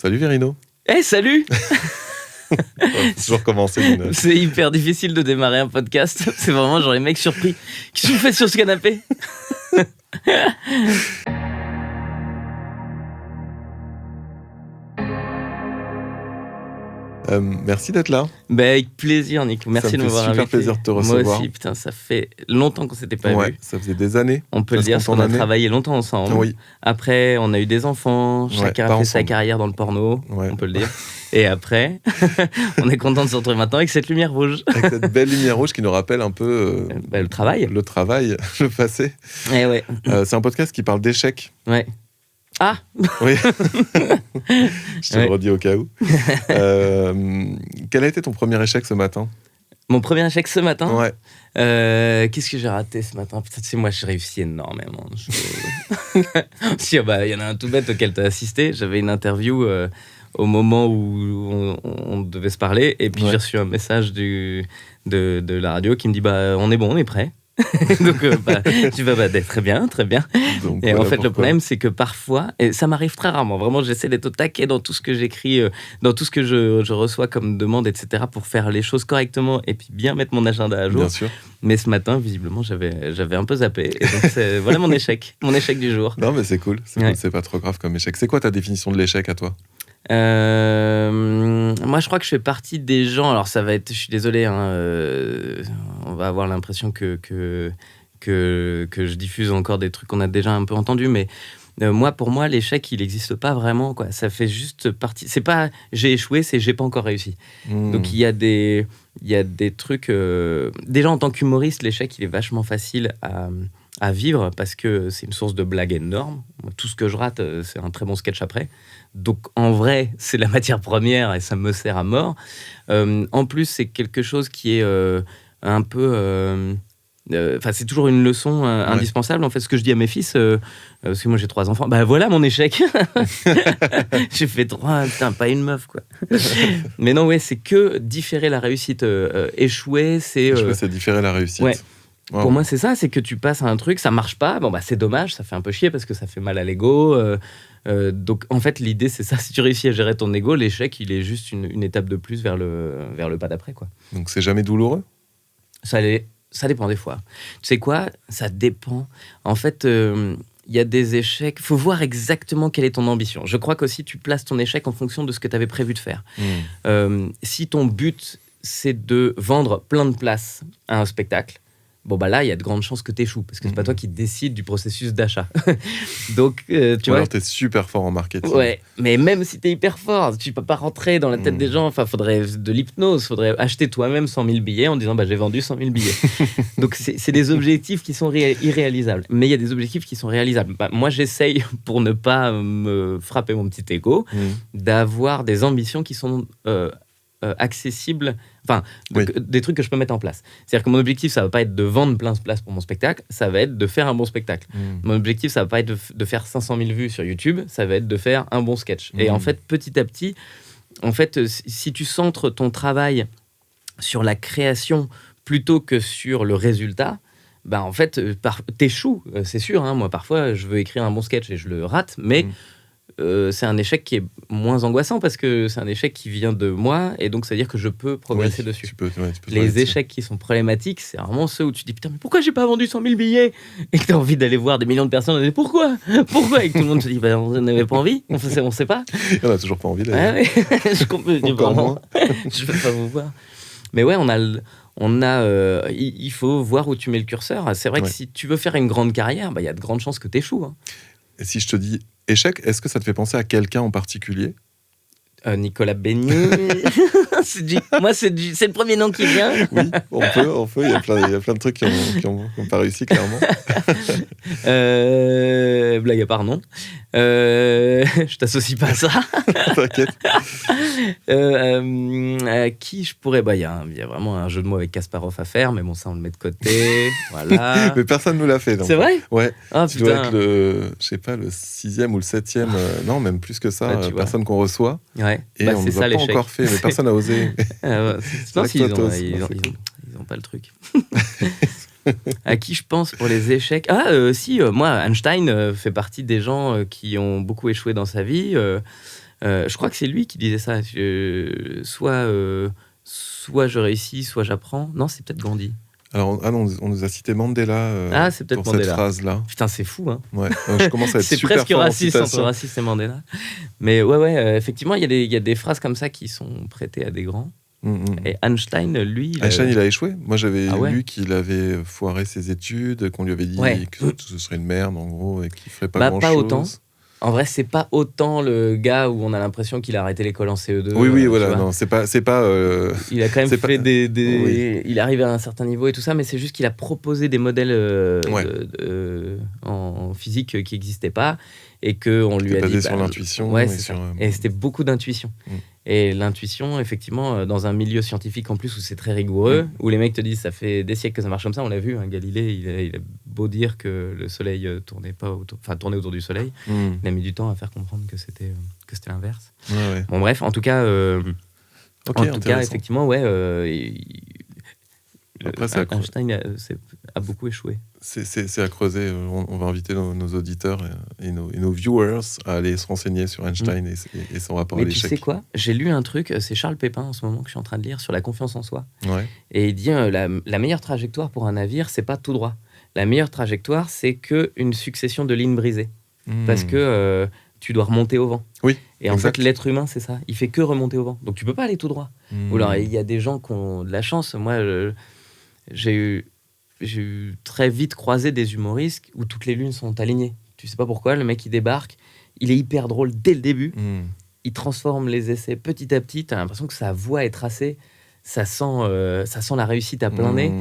Salut Vérino. Hey, salut. On va toujours commencer. C'est hyper difficile de démarrer un podcast. C'est vraiment genre les mecs surpris. Qu'est-ce que tu fais sur ce canapé? Merci d'être là. Avec plaisir, Nico. Merci de m'avoir invité. Ça me fait super plaisir de te recevoir. Moi aussi, putain, ça fait longtemps qu'on s'était pas vu. Ça faisait des années. On peut le dire, parce qu'on a travaillé longtemps ensemble. Oui. Après, on a eu des enfants. Chacun a fait sa carrière dans le porno, on peut le dire. Et après, on est content de se retrouver maintenant avec cette lumière rouge. Avec cette belle lumière rouge qui nous rappelle un peu... le travail. Le travail, le passé. Eh ouais. C'est un podcast qui parle d'échecs. Ouais. Ah. Oui. Je te le redis au cas où. Quel a été ton premier échec ce matin? Mon premier échec ce matin? Ouais. Qu'est-ce que j'ai raté ce matin? Putain, tu sais, moi, j'ai réussi énormément. Si, il y en a un tout bête auquel tu as assisté. J'avais une interview au moment où on devait se parler. Et puis, j'ai reçu un message de la radio qui me dit on est bon, on est prêt. Donc tu vas très bien. Donc, et en fait le problème c'est que parfois, et ça m'arrive très rarement, vraiment j'essaie d'être au taquet dans tout ce que j'écris, dans tout ce que je reçois comme demande, etc., pour faire les choses correctement et puis bien mettre mon agenda à jour. Bien sûr. Mais ce matin visiblement j'avais un peu zappé et donc c'est voilà mon échec du jour. Non mais c'est cool, c'est pas trop grave comme échec. C'est quoi ta définition de l'échec à toi? Moi je crois que je fais partie des gens, alors ça va être, je suis désolé, on va avoir l'impression que je diffuse encore des trucs qu'on a déjà un peu entendus, mais pour moi l'échec il n'existe pas vraiment, quoi. Ça fait juste partie, c'est pas j'ai échoué, c'est j'ai pas encore réussi. Donc il y a des trucs, déjà en tant qu'humoriste l'échec il est vachement facile à vivre parce que c'est une source de blagues énorme. Tout ce que je rate, c'est un très bon sketch après. Donc, en vrai, c'est la matière première et ça me sert à mort. En plus, c'est quelque chose qui est un peu... c'est toujours une leçon indispensable. En fait, ce que je dis à mes fils, parce que moi j'ai 3 enfants, voilà mon échec. J'ai fait 3, putain, pas une meuf, quoi. Mais non, c'est que différer la réussite. Échouer, c'est... Échouer, c'est différer la réussite. Ouais. Wow. Pour moi, c'est ça, c'est que tu passes à un truc, ça marche pas, c'est dommage, ça fait un peu chier parce que ça fait mal à l'ego. Donc, en fait, l'idée, c'est ça, si tu réussis à gérer ton ego, l'échec, il est juste une étape de plus vers le pas d'après, quoi. Donc, c'est jamais douloureux? Ça dépend des fois. Tu sais quoi? Ça dépend. En fait, il y a des échecs, il faut voir exactement quelle est ton ambition. Je crois qu'aussi, tu places ton échec en fonction de ce que tu avais prévu de faire. Si ton but, c'est de vendre plein de places à un spectacle, là, il y a de grandes chances que tu échoues, parce que c'est pas toi qui décides du processus d'achat. Donc, tu vois... Alors, t'es super fort en marketing. Ouais, mais même si t'es hyper fort, tu peux pas rentrer dans la tête des gens. Enfin, faudrait de l'hypnose, faudrait acheter toi-même 100 000 billets en disant j'ai vendu 100 000 billets. Donc, c'est des objectifs qui sont irréalisables. Mais il y a des objectifs qui sont réalisables. Moi, j'essaye, pour ne pas me frapper mon petit ego, d'avoir des ambitions qui sont... accessible, des trucs que je peux mettre en place. C'est-à-dire que mon objectif, ça va pas être de vendre plein de places pour mon spectacle, ça va être de faire un bon spectacle. Mon objectif, ça va pas être de faire 500 000 vues sur YouTube, ça va être de faire un bon sketch. Et en fait, petit à petit, si tu centres ton travail sur la création plutôt que sur le résultat, en fait, t'échoues, c'est sûr. Moi, parfois, je veux écrire un bon sketch et je le rate, mais c'est un échec qui est moins angoissant parce que c'est un échec qui vient de moi et donc ça veut dire que je peux progresser dessus. Tu peux les échecs qui sont problématiques, c'est vraiment ceux où tu te dis putain, mais pourquoi j'ai pas vendu 100 000 billets et que t'as envie d'aller voir des millions de personnes et pourquoi et que tout le monde se dit on n'avait pas envie, on sait pas. On a toujours pas envie d'aller. Je comprends. Encore moins. Je veux pas vous voir. Mais il faut voir où tu mets le curseur. C'est vrai que si tu veux faire une grande carrière, il y a de grandes chances que t'échoues. Et si je te dis échec, est-ce que ça te fait penser à quelqu'un en particulier? Nicolas Beignet. Moi, c'est le premier nom qui vient. Oui, on peut. Il y a plein de trucs qui ont pas réussi, clairement. Blague à part, non. Je t'associe pas à ça. T'inquiète. Qui je pourrais... Il y a vraiment un jeu de mots avec Kasparov à faire, mais bon, ça, on le met de côté. Voilà. Mais personne nous l'a fait. Donc. C'est vrai? Ouais. Oh, tu dois être le 6e ou le 7e, non, même plus que ça, personne qu'on reçoit. Ouais. Et on ne l'a pas encore fait, mais personne n'a osé. Non, ils n'ont pas le truc. À qui je pense pour les échecs? Moi, Einstein fait partie des gens qui ont beaucoup échoué dans sa vie. Je crois que c'est lui qui disait ça. Soit je réussis, soit j'apprends. Non, c'est peut-être Gandhi. Alors, non, on nous a cité Mandela c'est peut-être pour Mandela. cette phrase-là. Putain, c'est fou, hein. Ouais, je commence à être c'est super presque fort raciste entre raciste et Mandela. Mais effectivement, il y a des phrases comme ça qui sont prêtées à des grands. Et Einstein, lui... Einstein, il a échoué. Moi, j'avais lu qu'il avait foiré ses études, qu'on lui avait dit que ce serait une merde, en gros, et qu'il ferait pas grand-chose. Pas autant. En vrai, c'est pas autant le gars où on a l'impression qu'il a arrêté l'école en CE2. Oui, voilà. Non, c'est pas. Il a quand même fait des... Il est arrivé à un certain niveau et tout ça, mais c'est juste qu'il a proposé des modèles en physique qui n'existaient pas et qu'on lui a dit... basé sur l'intuition. Ouais, c'est ça. Et c'était beaucoup d'intuition. Et l'intuition, effectivement, dans un milieu scientifique en plus où c'est très rigoureux, où les mecs te disent ça fait des siècles que ça marche comme ça, on l'a vu, hein, Galilée, il a beau dire que le soleil tournait autour du soleil, il a mis du temps à faire comprendre que c'était l'inverse. Bon, bref, en tout cas, effectivement, après, Einstein a beaucoup échoué. C'est à creuser. On va inviter nos auditeurs et nos viewers à aller se renseigner sur Einstein et son rapport à l'échec. Mais tu sais quoi ? J'ai lu un truc, c'est Charles Pépin en ce moment que je suis en train de lire sur la confiance en soi. Ouais. Et il dit la meilleure trajectoire pour un navire, c'est pas tout droit. La meilleure trajectoire, c'est qu'une succession de lignes brisées. Parce que tu dois remonter au vent. Oui. Et en fait, l'être humain, c'est ça. Il fait que remonter au vent. Donc tu peux pas aller tout droit. Ou alors, il y a des gens qui ont de la chance. Moi, j'ai eu très vite croisé des humoristes où toutes les lunes sont alignées. Tu sais pas pourquoi, le mec il débarque, il est hyper drôle dès le début, il transforme les essais petit à petit, t'as l'impression que sa voix est tracée, ça sent la réussite à plein nez,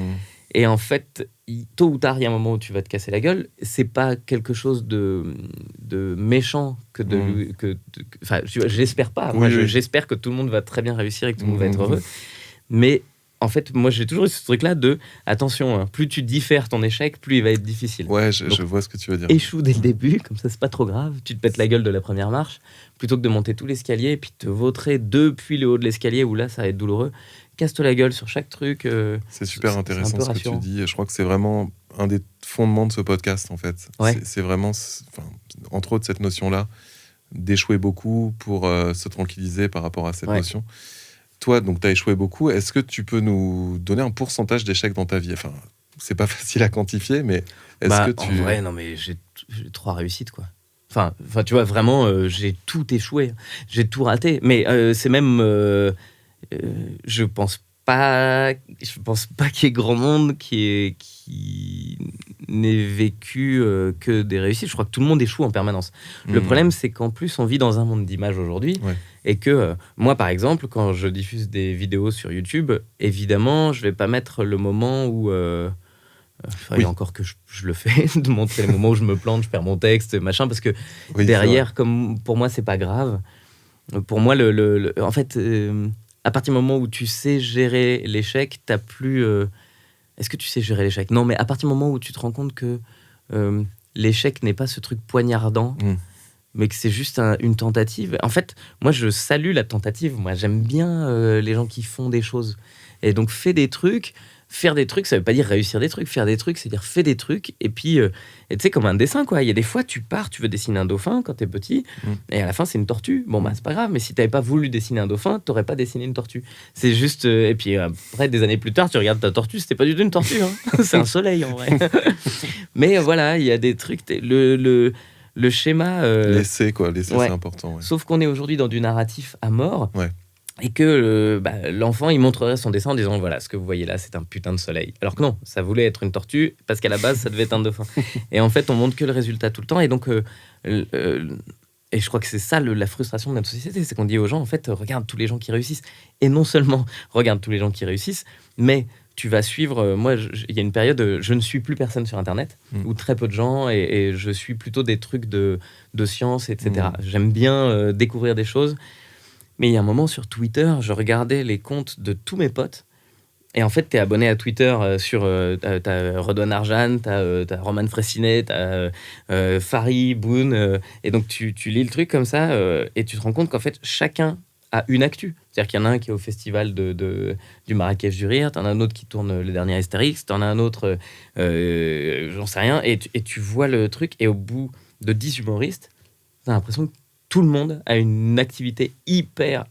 et en fait, tôt ou tard, il y a un moment où tu vas te casser la gueule, c'est pas quelque chose de méchant enfin, j'espère pas, j'espère que tout le monde va très bien réussir et que tout le monde va être heureux, mais en fait, moi, j'ai toujours eu ce truc-là de attention, hein, plus tu diffères ton échec, plus il va être difficile. Ouais, je vois ce que tu veux dire. Échoue dès le début, comme ça, c'est pas trop grave. Tu te pètes la gueule de la première marche, plutôt que de monter tout l'escalier et puis te vautrer depuis le haut de l'escalier où là, ça va être douloureux. Casse-toi la gueule sur chaque truc. C'est super intéressant ce que tu dis. Je crois que c'est vraiment un des fondements de ce podcast, en fait. Ouais. C'est vraiment, entre autres, cette notion-là, d'échouer beaucoup pour se tranquilliser par rapport à cette notion. Toi, donc, tu as échoué beaucoup. Est-ce que tu peux nous donner un pourcentage d'échecs dans ta vie ? Enfin, c'est pas facile à quantifier, mais est-ce que tu... En vrai, non, mais j'ai 3 réussites, quoi. Enfin, tu vois, vraiment, j'ai tout échoué. J'ai tout raté. Mais c'est même... je pense pas qu'il y ait grand monde qui n'ait vécu que des réussites. Je crois que tout le monde échoue en permanence. Le problème, c'est qu'en plus, on vit dans un monde d'images aujourd'hui. Et que moi, par exemple, quand je diffuse des vidéos sur YouTube, évidemment, je vais pas mettre le moment où... il y a encore que je le fais, de montrer les moments où je me plante, je perds mon texte, machin, parce que derrière, comme pour moi, c'est pas grave. Pour moi, en fait, à partir du moment où tu sais gérer l'échec, t'as plus... Est-ce que tu sais gérer l'échec ? Non, mais à partir du moment où tu te rends compte que l'échec n'est pas ce truc poignardant, mais que c'est juste une tentative. En fait, moi, je salue la tentative. Moi, j'aime bien les gens qui font des choses. Et donc, fais des trucs. Faire des trucs, ça veut pas dire réussir des trucs. Faire des trucs, c'est dire fais des trucs. Et puis, tu sais, comme un dessin, quoi. Il y a des fois, tu pars, tu veux dessiner un dauphin quand t'es petit, et à la fin, c'est une tortue. Bon, bah, c'est pas grave, mais si t'avais pas voulu dessiner un dauphin, t'aurais pas dessiné une tortue. C'est juste... et puis, après, des années plus tard, tu regardes ta tortue, c'était pas du tout une tortue. Hein. C'est un soleil, en vrai. Mais voilà, il y a des trucs... Le schéma... L'essai, c'est important. Ouais. Sauf qu'on est aujourd'hui dans du narratif à mort. Ouais. Et que l'enfant, il montrerait son dessin en disant voilà, ce que vous voyez là, c'est un putain de soleil. Alors que non, ça voulait être une tortue, parce qu'à la base, ça devait être un dauphin. Et en fait, on montre que le résultat tout le temps. Et donc, et je crois que c'est ça la frustration de notre société, c'est qu'on dit aux gens, en fait, regarde tous les gens qui réussissent. Et non seulement regarde tous les gens qui réussissent, mais tu vas suivre... moi, il y a une période, je ne suis plus personne sur Internet, ou très peu de gens, et je suis plutôt des trucs de science, etc. J'aime bien découvrir des choses. Mais il y a un moment sur Twitter, je regardais les comptes de tous mes potes. Et en fait, t'es abonné à Twitter sur... t'as Redouane Arjan, t'as Roman Fressinet, t'as Fari, Boone. Et donc, tu lis le truc comme ça et tu te rends compte qu'en fait, chacun a une actu. C'est-à-dire qu'il y en a un qui est au festival du Marrakech du Rire, t'en as un autre qui tourne le dernier Astérix, t'en as un autre... j'en sais rien. Et tu vois le truc et au bout de 10 humoristes, t'as l'impression que tout le monde a une activité hyper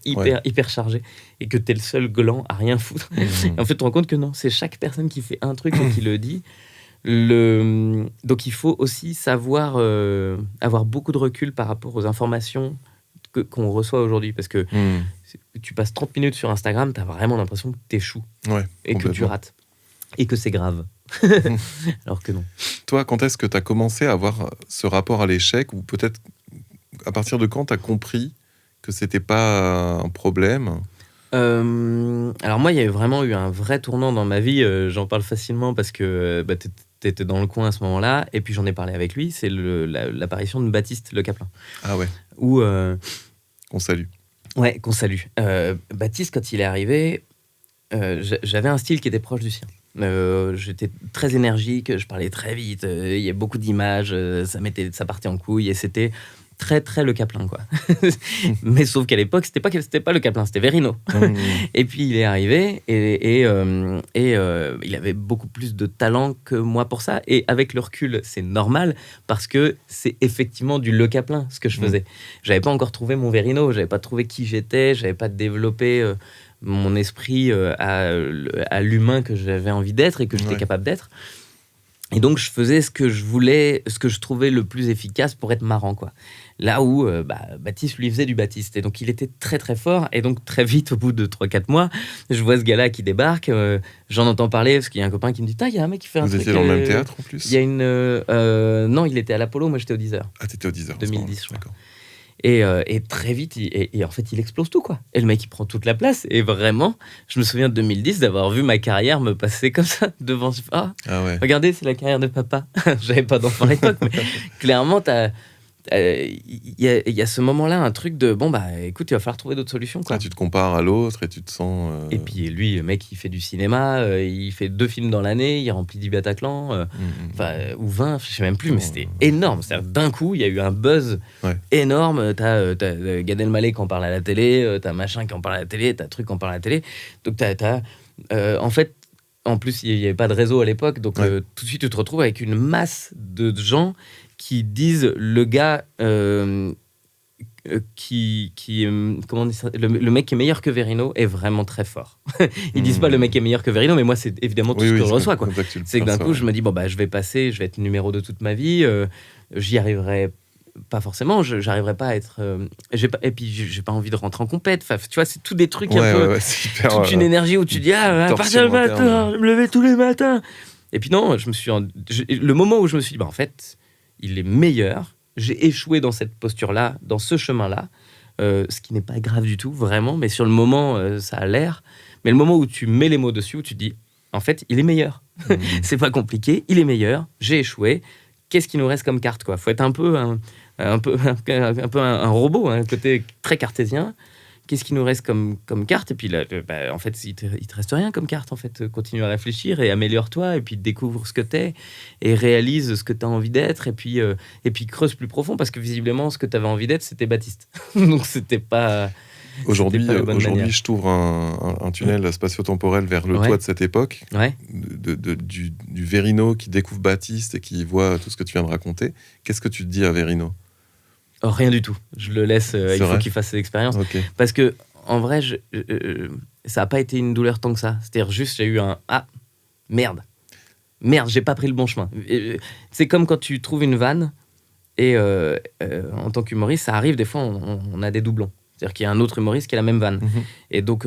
chargée et que t'es le seul gland à rien foutre. Et en fait, tu te rends compte que non, c'est chaque personne qui fait un truc et qui le dit. Donc, il faut aussi savoir avoir beaucoup de recul par rapport aux informations qu'on reçoit aujourd'hui. Parce que tu passes 30 minutes sur Instagram, tu as vraiment l'impression que tu échoues et que tu rates. Et que c'est grave. Alors que non. Toi, quand est-ce que tu as commencé à avoir ce rapport à l'échec, ou peut-être à partir de quand tu as compris que c'était pas un problème? Alors moi, il y a vraiment eu un vrai tournant dans ma vie. J'en parle facilement parce que t'étais dans le coin à ce moment-là. Et puis j'en ai parlé avec lui. C'est l'apparition de Baptiste Le Caplin. Ah ouais. Qu'on salue. Ouais, qu'on salue. Baptiste, quand il est arrivé, j'avais un style qui était proche du sien. J'étais très énergique, je parlais très vite, il y a beaucoup d'images, ça partait en couille et c'était très très Le Caplin, quoi. Mais sauf qu'à l'époque, c'était pas Le Caplin, c'était Verino. Et puis il est arrivé et il avait beaucoup plus de talent que moi pour ça. Et avec le recul, c'est normal parce que c'est effectivement du Le Caplin ce que je faisais. J'avais pas encore trouvé mon Verino, j'avais pas trouvé qui j'étais, j'avais pas développé mon esprit à l'humain que j'avais envie d'être et que j'étais capable d'être. Et donc, je faisais ce que je voulais, ce que je trouvais le plus efficace pour être marrant, quoi. Là où Baptiste, lui, faisait du Baptiste. Et donc, il était très, très fort. Et donc, très vite, au bout de 3-4 mois, je vois ce gars-là qui débarque. J'en entends parler parce qu'il y a un copain qui me dit « il y a un mec qui fait un truc... » Vous étiez dans le même théâtre, en plus? Il y a une... non, il était à l'Apollo, moi, j'étais au 10h. Ah, t'étais au 10h. 2010, je crois. D'accord. Et très vite, en fait, il explose tout, quoi. Et le mec, il prend toute la place. Et vraiment, je me souviens de 2010 d'avoir vu ma carrière me passer comme ça devant. Regardez, c'est la carrière de papa. J'avais pas d'enfant à l'époque, mais clairement, il y a ce moment-là, un truc de écoute, il va falloir trouver d'autres solutions, quoi. Tu te compares à l'autre et tu te sens. Et puis lui, le mec, il fait du cinéma, il fait 2 films dans l'année, il remplit du Bataclan, ou 20, je sais même plus, mais c'était énorme. C'est-à-dire, d'un coup, il y a eu un buzz énorme. T'as Gad Elmaleh qui en parle à la télé, t'as machin qui en parle à la télé, t'as truc qui en parle à la télé. Donc en fait, en plus, il n'y avait pas de réseau à l'époque, donc tout de suite, tu te retrouves avec une masse de gens qui disent le gars comment on dit ça, le mec qui est meilleur que Verino est vraiment très fort. Ils disent pas le mec qui est meilleur que Verino, mais moi c'est évidemment tout ce que je reçois, quoi. C'est que d'un coup je me dis je vais être numéro 2 toute ma vie, j'y arriverai pas forcément, j'arriverai pas à être et puis j'ai pas envie de rentrer en compète, enfin, tu vois, c'est tout des trucs un peu hyper, toute une énergie où tu dis à partir du matin je me levais tous les matins, et puis non, le moment où je me suis dit en fait il est meilleur, j'ai échoué dans cette posture-là, dans ce chemin-là, ce qui n'est pas grave du tout, vraiment, mais sur le moment, ça a l'air. Mais le moment où tu mets les mots dessus, où tu te dis, en fait, il est meilleur. C'est pas compliqué, il est meilleur, j'ai échoué. Qu'est-ce qui nous reste comme carte, quoi? Faut être un peu un robot, un côté très cartésien. Qu'est-ce qui nous reste comme carte? Et puis là, en fait, il te reste rien comme carte. En fait, continue à réfléchir et améliore-toi, et puis découvre ce que t'es et réalise ce que t'as envie d'être, et puis creuse plus profond, parce que visiblement, ce que t'avais envie d'être, c'était Baptiste. Donc c'était pas. Aujourd'hui, je t'ouvre un tunnel spatio-temporel vers le toi de cette époque, du Verino qui découvre Baptiste et qui voit tout ce que tu viens de raconter. Qu'est-ce que tu te dis à Verino? Rien du tout. Je le laisse, il faut qu'il fasse ses expériences. Okay. Parce que, en vrai, ça n'a pas été une douleur tant que ça. C'est-à-dire juste, j'ai eu un « Ah, merde, j'ai pas pris le bon chemin ». C'est comme quand tu trouves une vanne et en tant qu'humoriste, ça arrive, des fois, on a des doublons. C'est-à-dire qu'il y a un autre humoriste qui a la même vanne. Et donc,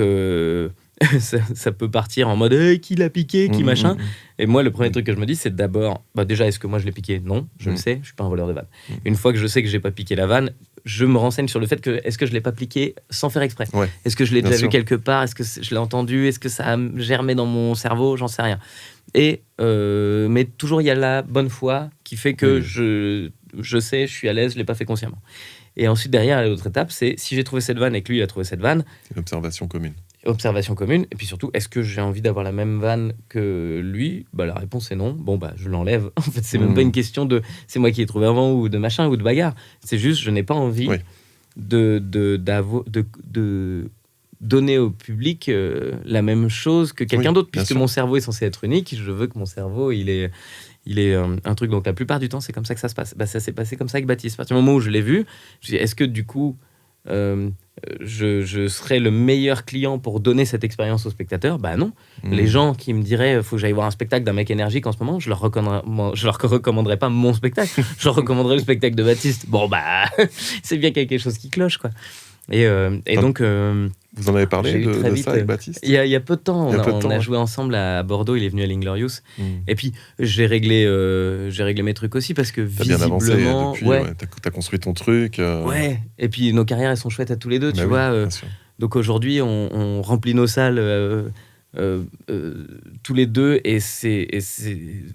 ça peut partir en mode hey, qui l'a piqué, qui machin. Et moi, le premier truc que je me dis, c'est d'abord, déjà, est-ce que moi je l'ai piqué? Non, je le sais, je suis pas un voleur de vanne. Une fois que je sais que j'ai pas piqué la vanne, je me renseigne sur le fait que est-ce que je l'ai pas piqué sans faire exprès? Est-ce que je l'ai déjà vu quelque part? Est-ce que je l'ai entendu? Est-ce que ça a germé dans mon cerveau? J'en sais rien. Et mais toujours, il y a la bonne foi qui fait que je sais, je suis à l'aise, je l'ai pas fait consciemment. Et ensuite, derrière, l'autre étape, c'est si j'ai trouvé cette vanne et que lui, il a trouvé cette vanne. C'est une observation commune. Et puis surtout, est-ce que j'ai envie d'avoir la même vanne que lui? La réponse est non. Je l'enlève. En fait, c'est même pas une question de c'est moi qui l'ai trouvé avant ou de machin ou de bagarre. C'est juste, je n'ai pas envie de donner au public la même chose que quelqu'un d'autre, puisque mon cerveau est censé être unique. Je veux que mon cerveau, il il est un truc. Donc la plupart du temps, c'est comme ça que ça se passe. Ça s'est passé comme ça avec Baptiste. À partir du moment où je l'ai vu, je me suis dit, est-ce que du coup, je serais le meilleur client pour donner cette expérience aux spectateurs? Non. Les gens qui me diraient faut que j'aille voir un spectacle d'un mec énergique en ce moment, je leur recommanderais pas mon spectacle. Je leur recommanderais le spectacle de Baptiste. C'est bien quelque chose qui cloche, quoi. Et donc vous en avez parlé de ça avec Baptiste? Il y a peu de temps, on a joué ensemble à Bordeaux. Il est venu à l'Inglorious. Et puis j'ai réglé mes trucs aussi parce que t'as visiblement, bien avancé depuis. T'as construit ton truc. Ouais. Et puis nos carrières elles sont chouettes à tous les deux, tu vois. Donc aujourd'hui on remplit nos salles. Tous les deux et c'est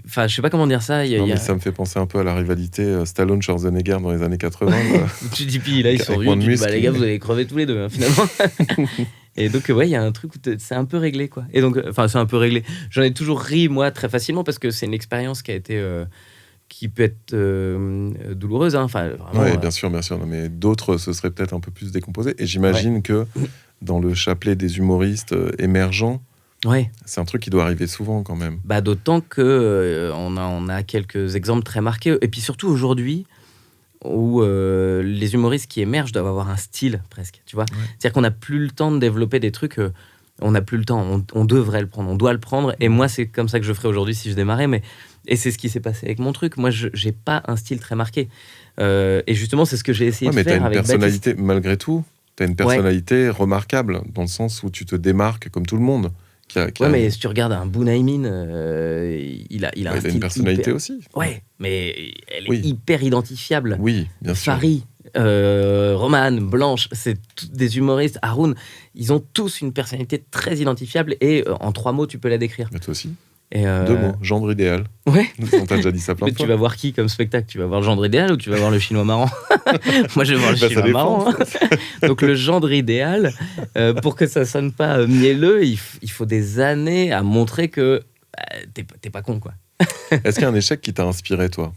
enfin je sais pas comment dire ça. Mais ça me fait penser un peu à la rivalité Stallone Schwarzenegger dans les années 80. Tu dis puis là ils sont venus, les gars vous allez crever tous les deux finalement. Et donc il y a un truc où c'est un peu réglé, quoi. Et donc c'est un peu réglé, j'en ai toujours ri moi très facilement parce que c'est une expérience qui a été qui peut être douloureuse, hein. Enfin vraiment, bien sûr. Non, mais d'autres se seraient peut-être un peu plus décomposés et j'imagine que dans le chapelet des humoristes émergents, c'est un truc qui doit arriver souvent quand même. D'autant que on a quelques exemples très marqués. Et puis surtout aujourd'hui, où les humoristes qui émergent doivent avoir un style presque, tu vois. C'est-à-dire qu'on n'a plus le temps de développer des trucs. On n'a plus le temps. On devrait le prendre. On doit le prendre. Et moi, c'est comme ça que je ferais aujourd'hui si je démarrais. Et c'est ce qui s'est passé avec mon truc. Moi, je n'ai pas un style très marqué. Et justement, c'est ce que j'ai essayé de faire avec Baptiste. Mais tu as une personnalité, malgré tout. Tu as une personnalité remarquable, dans le sens où tu te démarques comme tout le monde. Mais si tu regardes un Bunaimin, il a un style une personnalité hyper... aussi. Ouais, mais elle est hyper identifiable. Oui, bien sûr. Farid, Roman, Blanche, c'est des humoristes. Haroun, ils ont tous une personnalité très identifiable et en 3 mots, tu peux la décrire. Mais toi aussi. Et 2 mots, gendre idéal. Ouais. On t'a déjà dit ça plein de fois. Tu vas voir qui comme spectacle? Tu vas voir le gendre idéal ou tu vas voir le chinois marrant? Moi, je vais voir le chinois marrant. Hein. Donc, le gendre idéal, pour que ça sonne pas mielleux, il faut des années à montrer que t'es pas con, quoi. Est-ce qu'il y a un échec qui t'a inspiré, toi?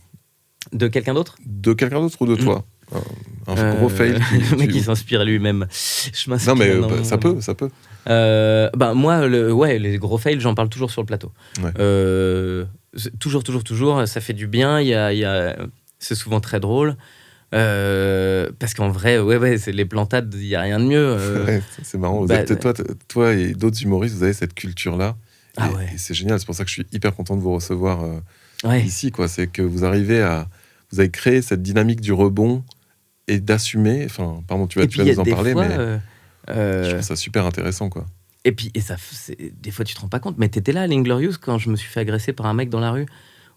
De quelqu'un d'autre? De quelqu'un d'autre ou de toi? Un gros fail. Le mec qui s'inspire lui-même. Non, mais ça peut. Moi, les gros fails, j'en parle toujours sur le plateau. Toujours, ça fait du bien. C'est souvent très drôle. Parce qu'en vrai, c'est les plantades, il n'y a rien de mieux. C'est marrant. Toi et d'autres humoristes, vous avez cette culture-là. Et c'est génial. C'est pour ça que je suis hyper content de vous recevoir ici, quoi. C'est que vous avez créé cette dynamique du rebond et d'assumer. Enfin, pardon, tu vas nous en parler, mais je trouve ça super intéressant, quoi. Et puis, des fois, tu te rends pas compte. Mais t'étais là à l'Inglorious quand je me suis fait agresser par un mec dans la rue.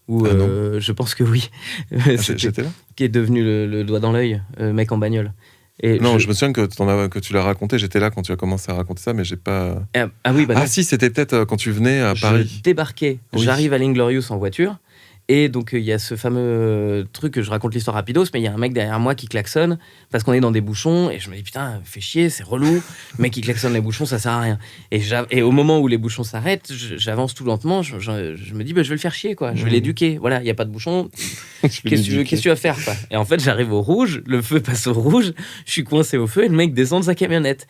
Je pense que oui. J'étais là. Qui est devenu le doigt dans l'œil, mec en bagnole. Et je me souviens que tu l'as raconté. J'étais là quand tu as commencé à raconter ça, mais j'ai pas. Si, c'était peut-être quand tu venais à Paris. Je débarquais. J'arrive à l'Inglorious en voiture. Et donc, il y a ce fameux truc que je raconte l'histoire rapidos, mais il y a un mec derrière moi qui klaxonne parce qu'on est dans des bouchons. Et je me dis, putain, fais chier, c'est relou. Le mec qui klaxonne les bouchons, ça sert à rien. Et au moment où les bouchons s'arrêtent, j'avance tout lentement. Je me dis, je vais le faire chier, quoi. Je vais l'éduquer. Voilà, il n'y a pas de bouchon. Qu'est-ce que tu vas faire, quoi? Et en fait, j'arrive au rouge, le feu passe au rouge, je suis coincé au feu et le mec descend de sa camionnette.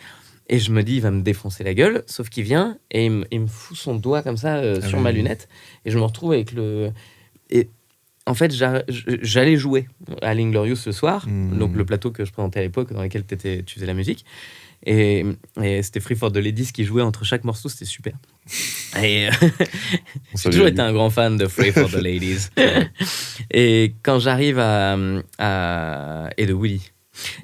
Et je me dis, il va me défoncer la gueule, sauf qu'il vient et il me fout son doigt comme ça sur ma lunette. Et je me retrouve avec le... Et en fait, j'allais jouer à l'Inglorious ce soir, donc le plateau que je présentais à l'époque, dans lequel tu faisais la musique. Et c'était Free for the Ladies qui jouait entre chaque morceau, c'était super. Et j'ai toujours été un grand fan de Free for the Ladies. Et quand j'arrive et de Willy.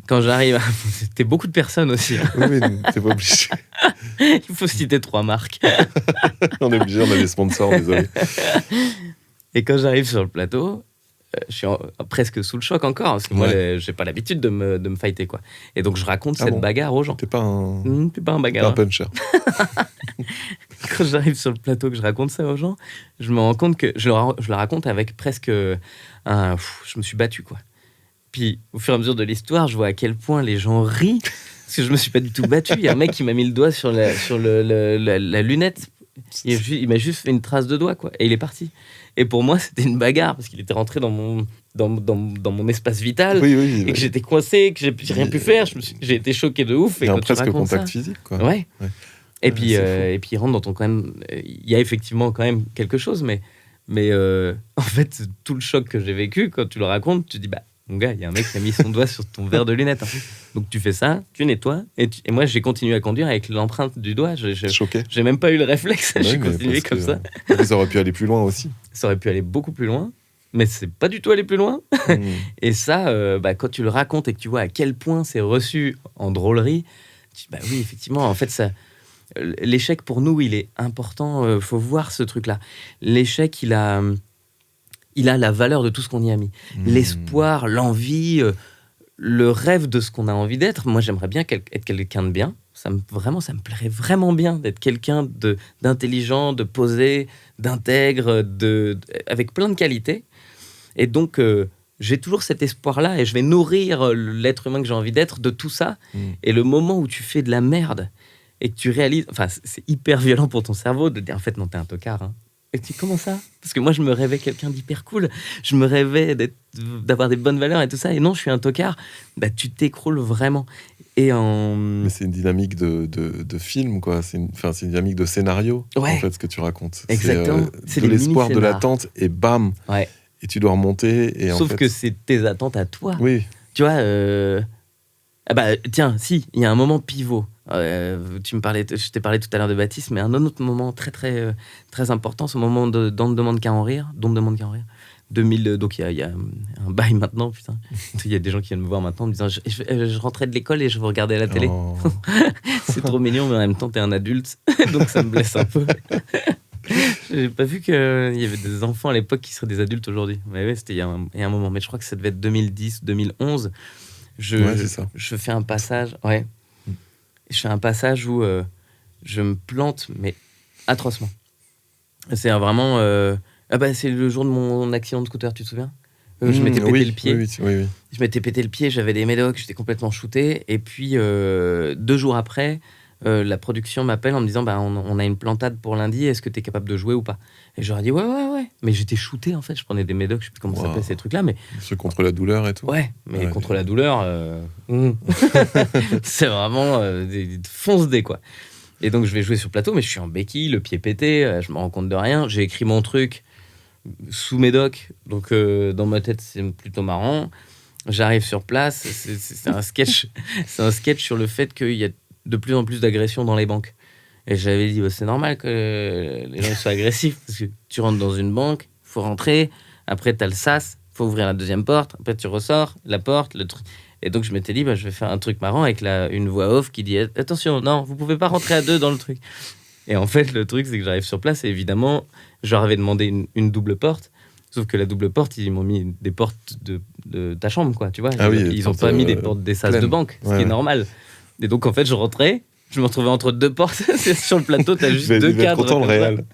Quand j'arrive C'était beaucoup de personnes aussi. Hein. Oui, t'es pas obligé. Il faut citer 3 marques. On est obligé, on a des sponsors, désolé. Et quand j'arrive sur le plateau, je suis presque sous le choc encore, parce que moi, j'ai pas l'habitude de me fighter, quoi. Et donc, je raconte cette bagarre aux gens. T'es pas un... T'es pas un bagarre. T'es un puncher. Quand j'arrive sur le plateau, que je raconte ça aux gens, je me rends compte que je le raconte avec presque je me suis battu, quoi. Puis, au fur et à mesure de l'histoire, je vois à quel point les gens rient, parce que je me suis pas du tout battu. Il y a un mec qui m'a mis le doigt sur la lunette. Il m'a juste fait une trace de doigt, quoi. Et il est parti. Et pour moi, c'était une bagarre, parce qu'il était rentré dans mon espace vital, et que j'étais coincé, que j'ai rien pu faire. J'ai été choqué de ouf. Il y a presque contact physique, quoi. Ouais. Et puis il rentre dans ton... Quand même, il y a effectivement quand même quelque chose, mais Mais en fait, tout le choc que j'ai vécu, quand tu le racontes, tu dis, bah, mon gars, il y a un mec qui a mis son doigt sur ton verre de lunettes. Hein. Donc tu fais ça, tu nettoies, et moi j'ai continué à conduire avec l'empreinte du doigt. Choqué. J'ai même pas eu le réflexe, j'ai continué comme ça. Ça aurait pu aller plus loin aussi. Ça aurait pu aller beaucoup plus loin, mais c'est pas du tout allé plus loin. Et ça, quand tu le racontes et que tu vois à quel point c'est reçu en drôlerie, tu dis, bah oui, effectivement, en fait, ça, l'échec pour nous, il est important. Faut voir ce truc-là. L'échec, il a la valeur de tout ce qu'on y a mis. L'espoir, l'envie, le rêve de ce qu'on a envie d'être. Moi, j'aimerais bien être quelqu'un de bien. Ça me plairait vraiment bien d'être quelqu'un d'intelligent, de posé, d'intègre, avec plein de qualités. Et donc, j'ai toujours cet espoir-là et je vais nourrir l'être humain que j'ai envie d'être de tout ça. Et le moment où tu fais de la merde et que tu réalises... Enfin, c'est hyper violent pour ton cerveau de dire, en fait, non, t'es un tocard, hein. Et tu dis, comment ça ? Parce que moi, je me rêvais quelqu'un d'hyper cool. Je me rêvais d'avoir des bonnes valeurs et tout ça. Et non, je suis un tocard. Bah, tu t'écroules vraiment. Mais c'est une dynamique de film, quoi. C'est une dynamique de scénario, en fait, ce que tu racontes. Exactement. C'est de l'espoir, de l'attente, et bam. Ouais. Et tu dois remonter. Sauf que c'est tes attentes à toi. Oui. Tu vois, tiens, si, il y a un moment pivot. Je t'ai parlé tout à l'heure de Baptiste, mais un autre moment très, très, très important, ce moment d'On ne demande qu'à en rire. 2000, donc il y a un bail maintenant, putain. Il y a des gens qui viennent me voir maintenant en me disant je rentrais de l'école et je vous regardais à la télé. Oh. C'est trop mignon, mais en même temps, t'es un adulte, donc ça me blesse un peu. J'ai pas vu qu'il y avait des enfants à l'époque qui seraient des adultes aujourd'hui. Mais ouais, c'était il y a un moment. Mais je crois que ça devait être 2010, 2011. C'est ça. Je fais un passage. Ouais. Je fais un passage où je me plante, mais atrocement. C'est vraiment... c'est le jour de mon accident de scooter, tu te souviens ? Je m'étais pété le pied. Oui. Je m'étais pété le pied, j'avais des médocs, j'étais complètement shooté. Et puis, 2 jours après, la production m'appelle en me disant on a une plantade pour lundi, est-ce que tu es capable de jouer ou pas ? Et je leur ai dit ouais. Mais j'étais shooté en fait, je prenais des médocs, je sais plus comment ça s'appelle ces trucs-là. Mais... Ceux contre la douleur et tout. Ouais, mais contre la douleur, c'est vraiment fonce-dé quoi. Et donc je vais jouer sur plateau, mais je suis en béquille, le pied pété, je me rends compte de rien. J'ai écrit mon truc sous médoc, donc dans ma tête c'est plutôt marrant. J'arrive sur place, c'est un sketch sur le fait qu'il y a de plus en plus d'agressions dans les banques. Et j'avais dit, c'est normal que les gens soient agressifs, parce que tu rentres dans une banque, il faut rentrer, après tu as le sas, il faut ouvrir la deuxième porte, après tu ressors, la porte, le truc. Et donc je m'étais dit, je vais faire un truc marrant avec une voix off qui dit, attention, non, vous pouvez pas rentrer à 2 dans le truc. Et en fait, le truc, c'est que j'arrive sur place, et évidemment, je leur avais demandé une double porte. Sauf que la double porte, ils m'ont mis des portes de ta chambre, quoi, tu vois. Ils n'ont pas mis des portes des sas de banque, ce qui est normal. Et donc, en fait, je rentrais, je me retrouvais entre 2 portes. Sur le plateau, t'as juste 2 cadres. Content, le réel.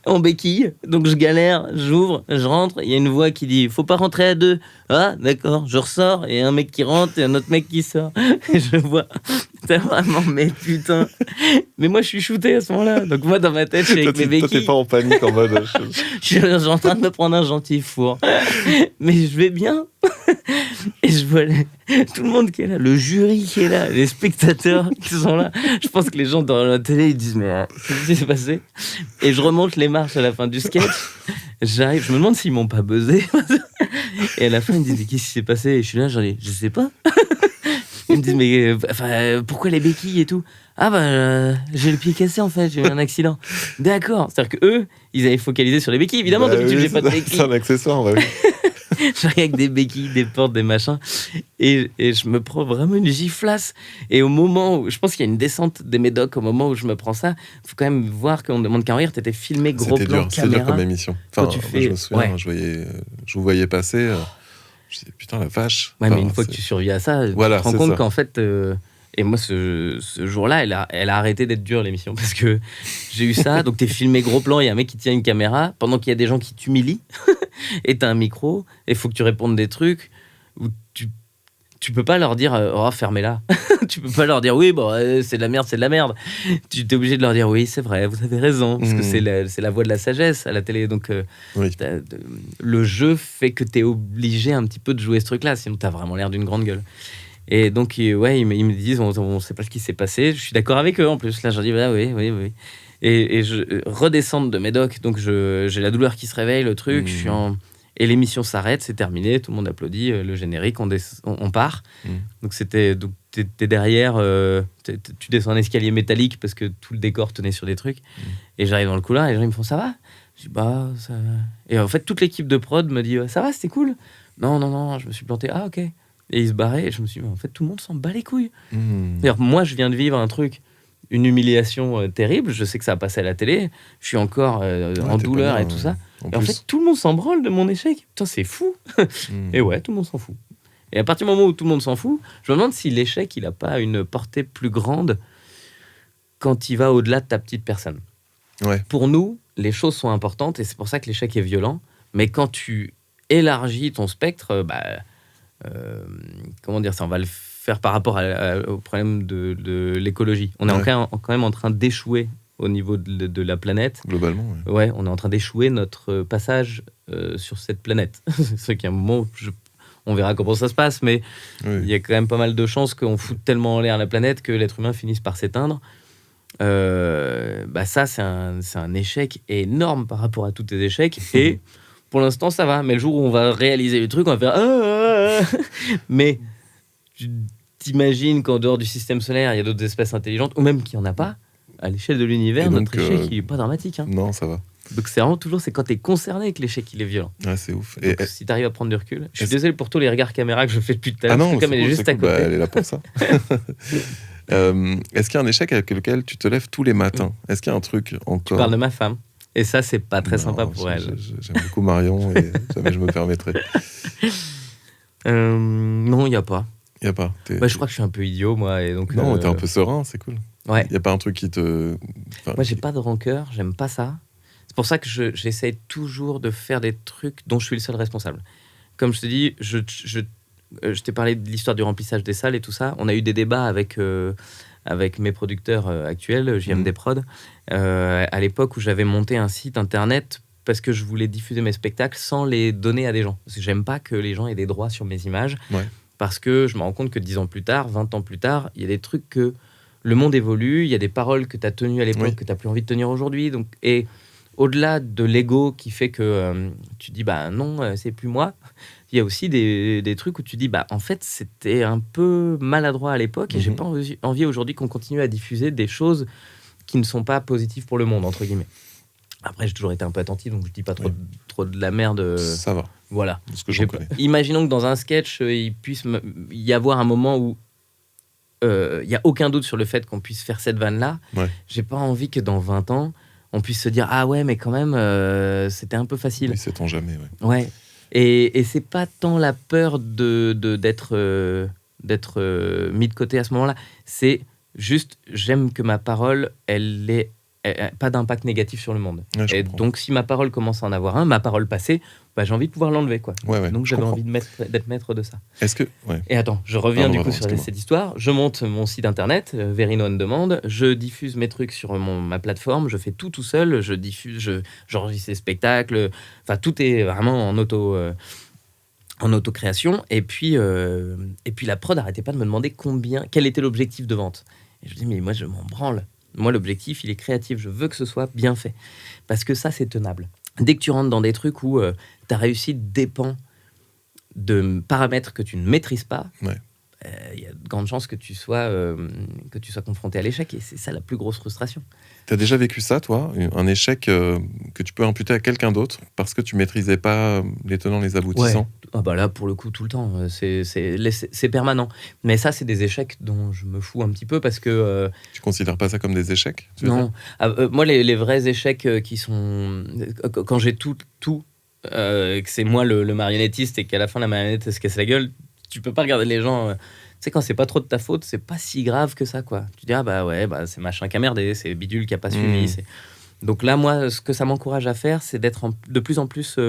En béquille. Donc, je galère, j'ouvre, je rentre. Il y a une voix qui dit, faut pas rentrer à 2. Ah, d'accord, je ressors. Et un mec qui rentre et un autre mec qui sort. Et je vois, t'as vraiment, mais putain. Mais moi, je suis shooté à ce moment-là. Donc, moi, dans ma tête, je suis avec mes béquilles. Toi, t'es pas en panique en mode. Je suis en train de me prendre un gentil four. Mais je vais bien. Et je vois tout le monde qui est là, le jury qui est là, les spectateurs qui sont là. Je pense que les gens dans la télé, ils disent mais qu'est-ce qui s'est passé ? Et je remonte les marches à la fin du sketch. J'arrive, je me demande s'ils m'ont pas buzzé. Et à la fin, ils me disent mais qu'est-ce qui s'est passé ? Et je suis là, j'en dis je sais pas. Ils me disent mais pourquoi les béquilles et tout ? Ah j'ai le pied cassé en fait, j'ai eu un accident. D'accord, c'est-à-dire que eux, ils avaient focalisé sur les béquilles. Évidemment, d'habitude j'ai pas de béquilles. C'est un accessoire, oui. J'arrive avec des béquilles, des portes, des machins. Et je me prends vraiment une giflasse. Et au moment où... Je pense qu'il y a une descente des médocs au moment où je me prends ça. Il faut quand même voir qu'on ne demande qu'à en rire. T'étais filmé gros plan caméra. C'était dur comme émission. Enfin, je me souviens, je vous voyais passer. Je disais, putain, la vache. Ouais, mais une fois que tu survis à ça, tu te rends compte qu'en fait... Et moi, ce jour-là, elle a arrêté d'être dure, l'émission, parce que j'ai eu ça. Donc, t'es filmé gros plan, il y a un mec qui tient une caméra, pendant qu'il y a des gens qui t'humilient, et t'as un micro, et il faut que tu répondes des trucs où tu peux pas leur dire fermez-la. Tu peux pas leur dire oui, c'est de la merde. Tu t'es obligé de leur dire oui, c'est vrai, vous avez raison, parce que c'est la voix de la sagesse à la télé. Donc, le jeu fait que t'es obligé un petit peu de jouer ce truc-là, sinon t'as vraiment l'air d'une grande gueule. Et donc, ils me disent, on ne sait pas ce qui s'est passé. Je suis d'accord avec eux, en plus. Là, je dis, oui. Et je redescendre de Médoc, donc j'ai la douleur qui se réveille, le truc, je suis et l'émission s'arrête, c'est terminé, tout le monde applaudit, le générique, on part. Donc t'es derrière, tu descends un escalier métallique parce que tout le décor tenait sur des trucs. Et j'arrive dans le couloir et les gens ils me font ça va? Je dis bah ça va. Et en fait toute l'équipe de prod me dit ça va, c'était cool. Non, je me suis planté. Ah ok. Et ils se barraient et je me suis dit en fait tout le monde s'en bat les couilles. D'ailleurs moi je viens de vivre un truc, une humiliation terrible, je sais que ça a passé à la télé, je suis encore en douleur et tout ça. Et en fait, tout le monde s'en branle de mon échec. Putain, c'est fou. Et ouais, tout le monde s'en fout. Et à partir du moment où tout le monde s'en fout, je me demande si l'échec, il n'a pas une portée plus grande quand il va au-delà de ta petite personne. Ouais. Pour nous, les choses sont importantes et c'est pour ça que l'échec est violent. Mais quand tu élargis ton spectre, comment dire ça, on va le faire par rapport au problème de l'écologie. On est quand même en train d'échouer au niveau de la planète. Globalement, ouais, on est en train d'échouer notre passage sur cette planète. C'est qu'il y a un moment où on verra comment ça se passe, mais il y a quand même pas mal de chances qu'on foute tellement en l'air la planète que l'être humain finisse par s'éteindre. Ça, c'est un échec énorme par rapport à tous tes échecs. Et pour l'instant, ça va. Mais le jour où on va réaliser le truc, on va faire... Mais tu t'imagines qu'en dehors du système solaire, il y a d'autres espèces intelligentes, ou même qu'il n'y en a pas. À l'échelle de l'univers, notre échec, il n'est pas dramatique. Non, ça va. Donc c'est vraiment toujours, c'est quand tu es concerné que l'échec, il est violent. Ouais, c'est ouf. Donc, si tu arrives à prendre du recul... Je suis désolé pour tous les regards caméra que je fais depuis tout à l'heure. Ah non, elle est juste à côté. Elle est là pour ça. Est-ce qu'il y a un échec avec lequel tu te lèves tous les matins? Est-ce qu'il y a un truc encore? Tu parles de ma femme. Et ça, c'est pas très sympa pour elle. J'aime beaucoup Marion et jamais je me permettrai. Non, il n'y a pas. Il n'y a pas. Je crois que je suis un peu idiot, moi. Et donc, non, t'es un peu serein, c'est cool. Ouais. Il n'y a pas un truc qui te... Moi, j'ai pas de rancœur, j'aime pas ça. C'est pour ça que j'essaye toujours de faire des trucs dont je suis le seul responsable. Comme je te dis, je t'ai parlé de l'histoire du remplissage des salles et tout ça. On a eu des débats avec mes producteurs actuels, JMD Prod, à l'époque où j'avais monté un site internet parce que je voulais diffuser mes spectacles sans les donner à des gens. Parce que j'aime pas que les gens aient des droits sur mes images. Ouais. Parce que je me rends compte que 10 ans plus tard, 20 ans plus tard, il y a des trucs que... Le monde évolue, il y a des paroles que tu as tenues à l'époque que tu n'as plus envie de tenir aujourd'hui. Donc, et au-delà de l'ego qui fait que tu dis non, c'est plus moi, il y a aussi des trucs où tu dis en fait, c'était un peu maladroit à l'époque et j'ai pas envie aujourd'hui qu'on continue à diffuser des choses qui ne sont pas positives pour le monde, entre guillemets. Après, j'ai toujours été un peu attentif, donc je dis pas trop de la merde. Ça va. Voilà. Ce que j'en connais. Imaginons que dans un sketch, il puisse y avoir un moment où il n'y a aucun doute sur le fait qu'on puisse faire cette vanne-là. Ouais. J'ai pas envie que dans 20 ans, on puisse se dire « Ah ouais, mais quand même, c'était un peu facile. » Oui, sait-on jamais, ouais. Et c'est pas tant la peur d'être mis de côté à ce moment-là. C'est juste, j'aime que ma parole, elle ait pas d'impact négatif sur le monde. Ouais, et donc, si ma parole commence à en avoir un, ma parole passée, j'ai envie de pouvoir l'enlever, quoi. Ouais, donc, j'avais envie d'être maître de ça. Est-ce que... Ouais. Et attends, je reviens du coup sur cette histoire. Je monte mon site internet, Verino on Demand. Je diffuse mes trucs sur ma plateforme. Je fais tout seul. Je diffuse, j'enregistre les spectacles. Enfin, tout est vraiment en auto-création. Et puis la prod n'arrêtait pas de me demander quel était l'objectif de vente. Et je dis, mais moi, je m'en branle. Moi, l'objectif, il est créatif. Je veux que ce soit bien fait. Parce que ça, c'est tenable. Dès que tu rentres dans des trucs où ta réussite dépend de paramètres que tu ne maîtrises pas, y a de grandes chances que tu sois confronté à l'échec. Et c'est ça la plus grosse frustration. Tu as déjà vécu ça, toi? Un échec que tu peux imputer à quelqu'un d'autre parce que tu maîtrisais pas les tenants, les aboutissants? Ah là, pour le coup, tout le temps. C'est permanent. Mais ça, c'est des échecs dont je me fous un petit peu parce que... Tu considères pas ça comme des échecs? Non. Moi, les vrais échecs qui sont... Quand j'ai tout que c'est moi le marionnettiste et qu'à la fin, la marionnette se casse la gueule, tu peux pas regarder les gens... Tu sais, quand c'est pas trop de ta faute, c'est pas si grave que ça, quoi. Tu dis, c'est machin qui a merdé, c'est bidule qui a pas suivi. Donc là, moi, ce que ça m'encourage à faire, c'est d'être de plus en plus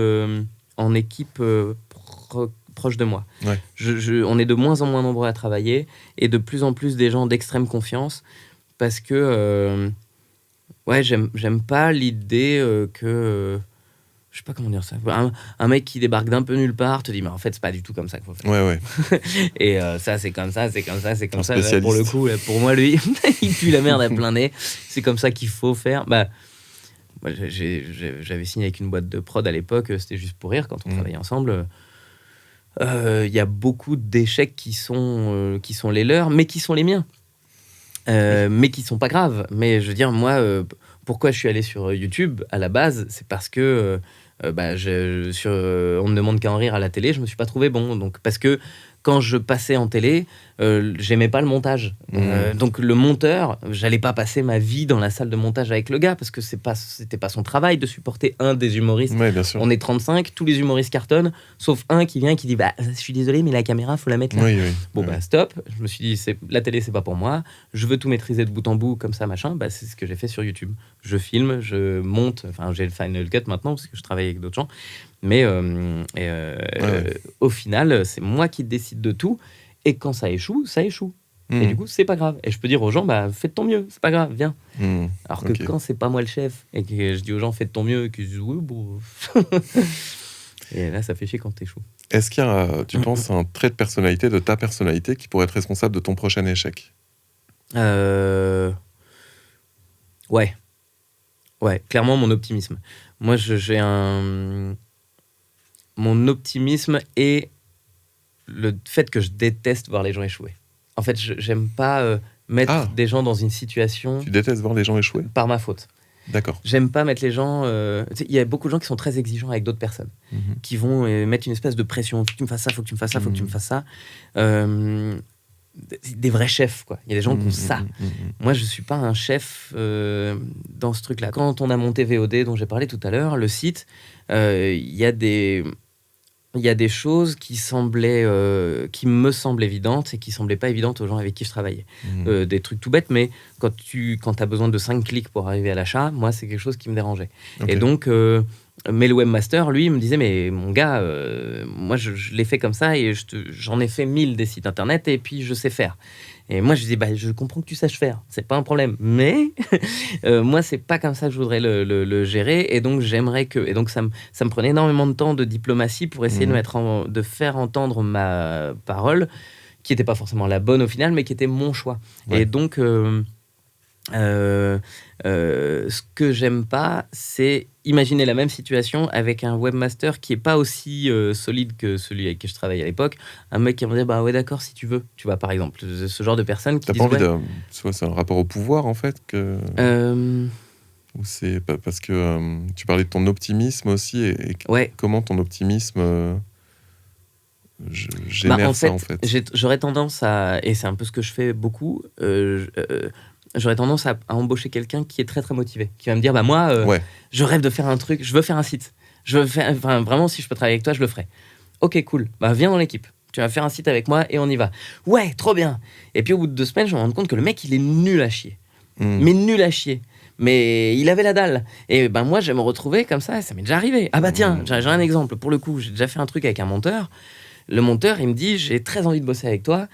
en équipe proche de moi. Ouais. On est de moins en moins nombreux à travailler et de plus en plus des gens d'extrême confiance parce que j'aime pas l'idée que je sais pas comment dire ça. Un mec qui débarque d'un peu nulle part te dit mais en fait c'est pas du tout comme ça qu'il faut faire. Ouais. Et ça c'est comme ça, c'est comme ça, c'est comme Un ça. Là, spécialiste. pour le coup, là, pour moi lui, il pue la merde à plein nez. C'est comme ça qu'il faut faire. Bah, moi, j'avais signé avec une boîte de prod à l'époque. C'était juste pour rire quand on travaillait ensemble. Il y a beaucoup d'échecs qui sont les leurs, mais qui sont les miens. Mais qui sont pas graves. Mais je veux dire, moi, pourquoi je suis allé sur YouTube à la base, c'est parce que on ne demande qu'à en rire à la télé, je me suis pas trouvé bon. Donc parce que quand je passais en télé, j'aimais pas le montage. Donc le monteur, j'allais pas passer ma vie dans la salle de montage avec le gars parce que c'était pas son travail de supporter un des humoristes. Ouais, bien sûr. On est 35, tous les humoristes cartonnent, sauf un qui vient et qui dit bah je suis désolé mais la caméra faut la mettre là. Oui. Bon bah stop, je me suis dit la télé c'est pas pour moi, je veux tout maîtriser de bout en bout comme ça machin, bah c'est ce que j'ai fait sur YouTube. Je filme, je monte, enfin j'ai le Final Cut maintenant parce que je travaille avec d'autres gens. Mais au final, c'est moi qui décide de tout. Et quand ça échoue, ça échoue. Et du coup, c'est pas grave. Et je peux dire aux gens, bah, fais de ton mieux, c'est pas grave, viens. Alors que quand c'est pas moi le chef, et que je dis aux gens, fais de ton mieux, et qu'ils disent, oui, bon. Et là, ça fait chier quand t'échoues. Est-ce qu'il y a, tu penses, un trait de personnalité, de ta personnalité, qui pourrait être responsable de ton prochain échec ? Ouais, clairement, mon optimisme. Moi, j'ai mon optimisme et le fait que je déteste voir les gens échouer. En fait, j'aime pas mettre des gens dans une situation... Tu détestes voir les gens échouer ? Par ma faute. D'accord. J'aime pas mettre les gens... Il y a beaucoup de gens qui sont très exigeants avec d'autres personnes, qui vont mettre une espèce de pression. Faut que tu me fasses ça, faut que tu me fasses ça, faut que tu me fasses ça. Des vrais chefs, quoi. Il y a des gens qui ont ça. Moi, je suis pas un chef dans ce truc-là. Quand on a monté VOD, dont j'ai parlé tout à l'heure, le site, il y a des choses qui me semblent évidentes et qui semblaient pas évidentes aux gens avec qui je travaillais. Des trucs tout bêtes, mais quand t'as besoin de 5 clics pour arriver à l'achat, moi, c'est quelque chose qui me dérangeait. Okay. Et donc, mais le webmaster, lui, me disait, mais mon gars, moi, je l'ai fait comme ça et j'en ai fait 1000 des sites internet et puis je sais faire. Et moi, je dis, bah, je comprends que tu saches faire, c'est pas un problème. Mais moi, c'est pas comme ça que je voudrais le gérer. Et donc, j'aimerais que. Et donc, ça me prenait énormément de temps de diplomatie pour essayer de faire entendre ma parole, qui n'était pas forcément la bonne au final, mais qui était mon choix. Ouais. Et donc, ce que j'aime pas, c'est imaginer la même situation avec un webmaster qui est pas aussi solide que celui avec qui je travaillais à l'époque. Un mec qui me dit bah ouais d'accord si tu veux, tu vois par exemple ce genre de personne qui t'as pas envie de c'est un rapport au pouvoir en fait que ou c'est parce que tu parlais de ton optimisme aussi et comment ton optimisme génère en fait. J'aurais tendance à, et c'est un peu ce que je fais beaucoup, j'aurais tendance à embaucher quelqu'un qui est très très motivé, qui va me dire bah moi je rêve de faire un truc, je veux faire un site, vraiment si je peux travailler avec toi je le ferai. Ok cool, bah viens dans l'équipe, tu vas faire un site avec moi et on y va. Ouais trop bien. Et puis au bout de 2 semaines je me rends compte que le mec il est nul à chier, mais nul à chier. Mais il avait la dalle. Et ben moi, je vais me retrouver comme ça m'est déjà arrivé. Ah bah tiens, j'ai un exemple. Pour le coup, j'ai déjà fait un truc avec un monteur. Le monteur, il me dit, j'ai très envie de bosser avec toi.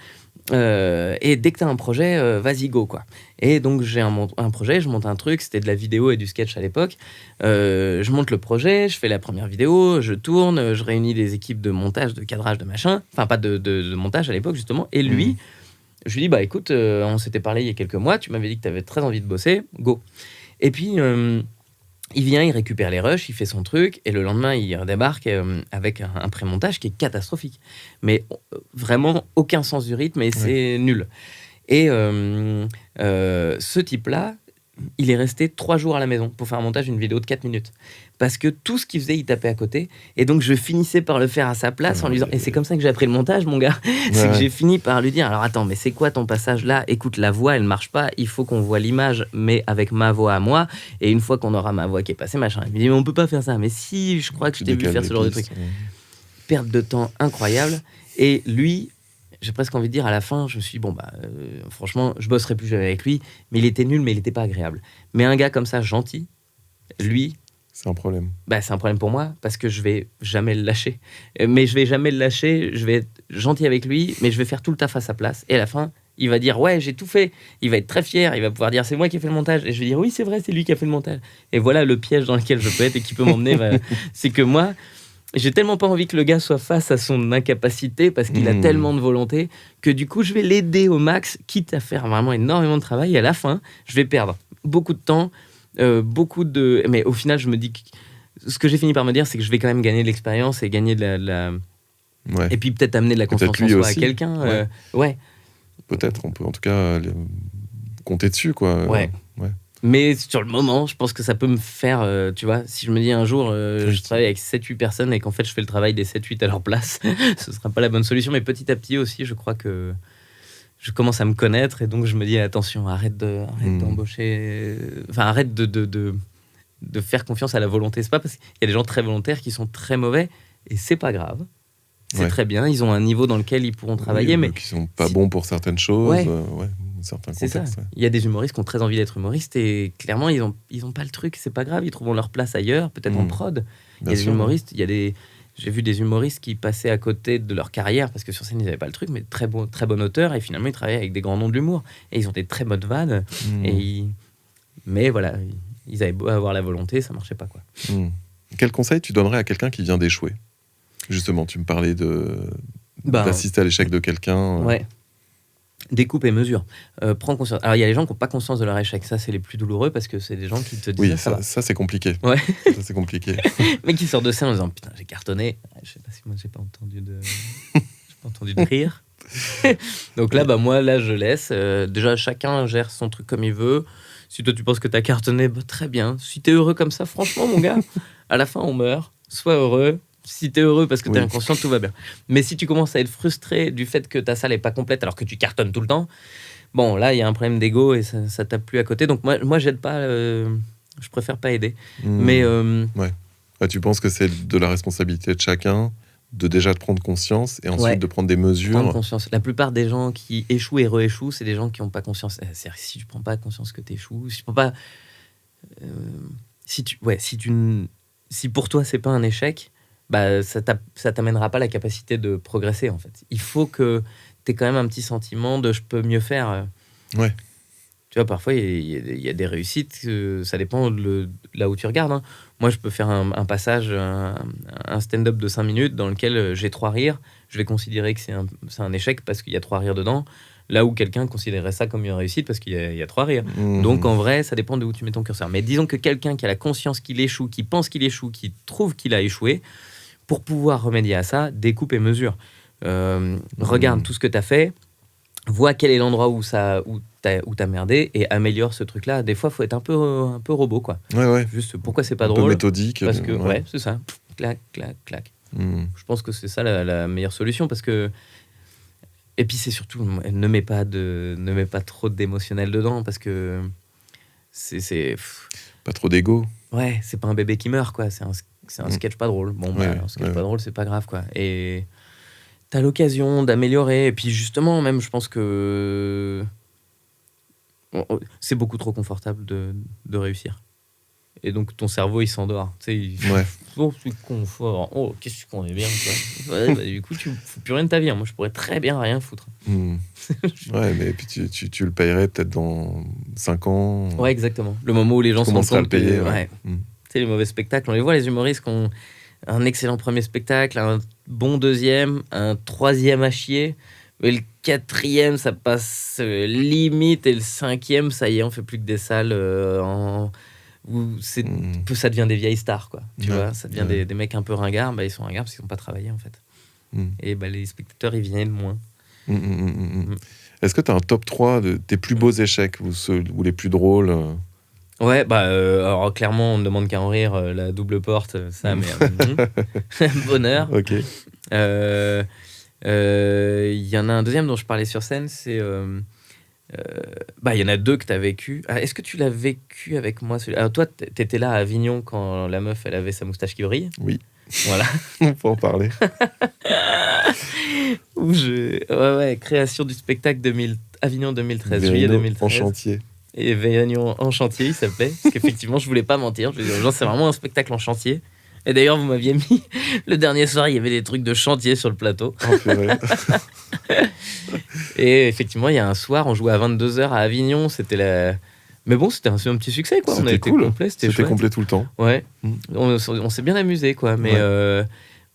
Et dès que tu as un projet, vas-y, go, quoi. Et donc, j'ai un projet, je monte un truc. C'était de la vidéo et du sketch à l'époque. Je monte le projet, je fais la première vidéo, je tourne, je réunis des équipes de montage, de cadrage, de machin. Enfin, pas de montage à l'époque, justement. Et lui... Je lui dis, bah écoute, on s'était parlé il y a quelques mois, tu m'avais dit que tu avais très envie de bosser, go. Et puis, il vient, il récupère les rushs, il fait son truc, et le lendemain, il redébarque avec un pré-montage qui est catastrophique. Mais vraiment, aucun sens du rythme, et c'est nul. Et ce type-là, il est resté 3 jours à la maison pour faire un montage d'une vidéo de 4 minutes. Parce que tout ce qu'il faisait, il tapait à côté. Et donc, je finissais par le faire à sa place en lui disant... Et c'est comme ça que j'ai appris le montage, mon gars. C'est que j'ai fini par lui dire, alors attends, mais c'est quoi ton passage là ? Écoute, la voix, elle marche pas. Il faut qu'on voit l'image, mais avec ma voix à moi. Et une fois qu'on aura ma voix qui est passée, machin. Il me dit, mais on peut pas faire ça. Mais si, je crois que je t'ai vu faire ce genre de truc. Perte de temps incroyable. Et lui... J'ai presque envie de dire, à la fin, je me suis dit, bon, bah, franchement, je bosserai plus jamais avec lui, mais il était nul, mais il était pas agréable. Mais un gars comme ça, gentil, lui... C'est un problème. Bah, c'est un problème pour moi, parce que je vais jamais le lâcher. Mais je vais jamais le lâcher, je vais être gentil avec lui, mais je vais faire tout le taf à sa place. Et à la fin, il va dire ouais, j'ai tout fait. Il va être très fier, il va pouvoir dire c'est moi qui ai fait le montage. Et je vais dire oui, c'est vrai, c'est lui qui a fait le montage. Et voilà le piège dans lequel je peux être et qui peut m'emmener. C'est que moi, j'ai tellement pas envie que le gars soit face à son incapacité parce qu'il a tellement de volonté que du coup, je vais l'aider au max, quitte à faire vraiment énormément de travail. Et à la fin, je vais perdre beaucoup de temps, Mais au final, je me dis que ce que j'ai fini par me dire, c'est que je vais quand même gagner de l'expérience et gagner de la... Ouais. Et puis peut-être amener de la confiance en soi à quelqu'un. Ouais. Peut-être, on peut en tout cas compter dessus, quoi. Ouais. Mais sur le moment, je pense que ça peut me faire, tu vois, si je me dis un jour, je travaille avec 7-8 personnes et qu'en fait je fais le travail des 7-8 à leur place, ce sera pas la bonne solution. Mais petit à petit aussi, je crois que je commence à me connaître et donc je me dis attention, arrête d'embaucher, enfin arrête de faire confiance à la volonté. C'est pas parce qu'il y a des gens très volontaires qui sont très mauvais et c'est pas grave. C'est très bien, ils ont un niveau dans lequel ils pourront travailler, mais qui sont pas bons pour certaines choses, certains c'est contextes. ça. Il y a des humoristes qui ont très envie d'être humoristes et clairement ils ont pas le truc, c'est pas grave, ils trouveront leur place ailleurs, peut-être en prod. Il y a des humoristes, j'ai vu des humoristes qui passaient à côté de leur carrière parce que sur scène ils n'avaient pas le truc, mais très bon auteur et finalement ils travaillaient avec des grands noms de l'humour et ils ont des très bonnes vannes mais voilà, ils avaient beau avoir la volonté, ça marchait pas quoi. Quel conseil tu donnerais à quelqu'un qui vient d'échouer? Justement, tu me parlais d'assister à l'échec de quelqu'un. Ouais. Découpe et mesure. Prends conscience. Alors, il y a les gens qui n'ont pas conscience de leur échec. Ça, c'est les plus douloureux parce que c'est des gens qui te disent... Oui, ça c'est compliqué. Ouais. Ça, c'est compliqué. Mais qui sortent de scène en disant « Putain, j'ai cartonné. » Je sais pas si moi, j'ai pas entendu de rire. Donc là, moi, je laisse. Déjà, chacun gère son truc comme il veut. Si toi, tu penses que tu as cartonné, très bien. Si tu es heureux comme ça, franchement, mon gars, à la fin, on meurt. Sois heureux. Si t'es heureux parce que t'es inconscient, tout va bien. Mais si tu commences à être frustré du fait que ta salle est pas complète alors que tu cartonnes tout le temps, bon, là, il y a un problème d'ego et ça tape plus à côté. Donc moi j'aide pas, je préfère pas aider. Mais tu penses que c'est de la responsabilité de chacun de déjà de prendre conscience et ensuite de prendre des mesures. Prendre conscience. La plupart des gens qui échouent et rééchouent, c'est des gens qui n'ont pas conscience. C'est-à-dire que si tu prends pas conscience que t'échoues, si tu prends pas, si pour toi c'est pas un échec, ça t'amènera pas la capacité de progresser en fait. Il faut que tu aies quand même un petit sentiment de je peux mieux faire. Ouais. Tu vois, parfois il y a des réussites, ça dépend de là où tu regardes. Hein. Moi, je peux faire un passage, un stand-up de 5 minutes dans lequel j'ai 3 rires. Je vais considérer que c'est un échec parce qu'il y a 3 rires dedans. Là où quelqu'un considérerait ça comme une réussite parce qu'il y a 3 rires. Donc en vrai, ça dépend de où tu mets ton curseur. Mais disons que quelqu'un qui a la conscience qu'il échoue, qui pense qu'il échoue, qui trouve qu'il a échoué, pour pouvoir remédier à ça, découpe et mesure. Regarde tout ce que tu as fait, vois quel est l'endroit où t'as merdé et améliore ce truc-là. Des fois, il faut être un peu robot, quoi. Ouais. Juste pourquoi c'est pas drôle. Un peu méthodique. Parce que, c'est ça. Clac, clac, clac. Je pense que c'est ça la meilleure solution parce que. Et puis c'est surtout, ne mets pas trop d'émotionnel dedans parce que c'est. Pas trop d'ego. Ouais, c'est pas un bébé qui meurt, quoi. C'est un sketch pas drôle. Bon, un sketch pas drôle, c'est pas grave, quoi. Et t'as l'occasion d'améliorer. Et puis justement, même, je pense que c'est beaucoup trop confortable de réussir. Et donc ton cerveau, il s'endort. Tu sais, oh, c'est confort. Oh, qu'est-ce qu'on est bien, quoi. Du coup, tu fous plus rien de ta vie. Hein. Moi, je pourrais très bien rien foutre. Ouais, mais puis tu le payerais peut-être dans 5 ans. Ouais, exactement. Le moment où les gens se rendent compte à le payer. Tu sais, les mauvais spectacles, on les voit, les humoristes qui ont un excellent premier spectacle, un bon deuxième, un troisième à chier. Et le 4e, ça passe limite. Et le 5e, ça y est, on fait plus que des salles où ça devient des vieilles stars, quoi. Tu vois, ça devient des mecs un peu ringards. Ils sont ringards parce qu'ils n'ont pas travaillé, en fait. Et les spectateurs, ils viennent moins. Est-ce que tu as un top 3 de tes plus beaux échecs ou les plus drôles Ouais, alors clairement, on ne demande qu'à en rire, la double porte, ça, mais bonheur. Ok. Y en a un deuxième dont je parlais sur scène, c'est... y en a 2 que tu as vécu. Est-ce que tu l'as vécu avec moi Alors toi, tu étais là à Avignon quand la meuf, elle avait sa moustache qui brille. Oui. Voilà. On peut en parler. Création du spectacle Avignon 2013, Vérino, juillet 2013. En chantier. Et Avignon en chantier, il s'appelait. Parce qu'effectivement, je voulais pas mentir. Je disais aux gens, c'est vraiment un spectacle en chantier. Et d'ailleurs, vous m'aviez mis le dernier soir, il y avait des trucs de chantier sur le plateau. Oh, purée. Et effectivement, il y a un soir, on jouait à 22h à Avignon. C'était la... Mais bon, c'était un petit succès, quoi. On a C'était été cool. complet, c'était C'était chouette. complet tout le temps. Ouais, on s'est bien amusé, quoi.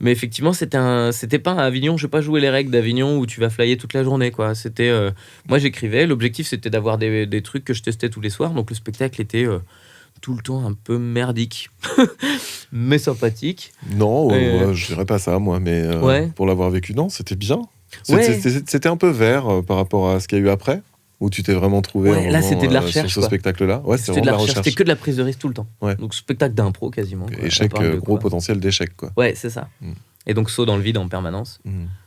Mais effectivement, c'était pas à Avignon. Je n'ai pas joué les règles d'Avignon où tu vas flyer toute la journée, quoi. C'était, moi, j'écrivais. L'objectif, c'était d'avoir des trucs que je testais tous les soirs. Donc, le spectacle était tout le temps un peu merdique, mais sympathique. Non, je dirais pas ça, moi, mais pour l'avoir vécu, non, c'était bien. C'était un peu vert par rapport à ce qu'il y a eu après, où tu t'es vraiment trouvé un là, moment, c'était de la recherche, sur ce spectacle-là. Ouais, c'était de la recherche. C'était que de la prise de risque tout le temps. Ouais. Donc, spectacle d'impro quasiment. Quoi. Échec, gros potentiel d'échec, quoi. Ouais, c'est ça. Et donc, saut dans le vide en permanence,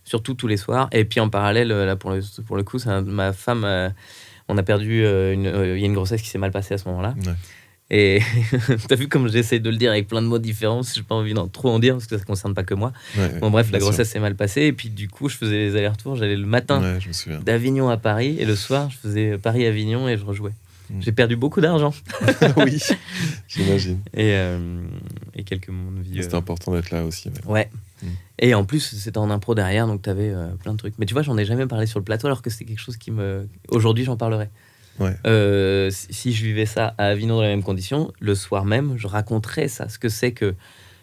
surtout tous les soirs. Et puis, en parallèle, là, pour le coup, ma femme, on a perdu, il y a une grossesse qui s'est mal passée à ce moment-là. Ouais. Et t'as vu comme j'essaie de le dire avec plein de mots différents, j'ai pas envie d'en trop en dire parce que ça concerne pas que moi. Bon bref, la grossesse s'est mal passée et puis du coup je faisais les allers-retours, j'allais le matin d'Avignon à Paris et le soir je faisais Paris-Avignon et je rejouais. J'ai perdu beaucoup d'argent. Oui, j'imagine. Et quelques moments de vie. C'était important d'être là aussi. Ouais. Et en plus c'était en impro derrière donc t'avais plein de trucs. Mais tu vois, j'en ai jamais parlé sur le plateau alors que c'était quelque chose qui me... Aujourd'hui j'en parlerais. Ouais. Si je vivais ça à Avignon dans les mêmes conditions, le soir même, je raconterais ça, ce que c'est que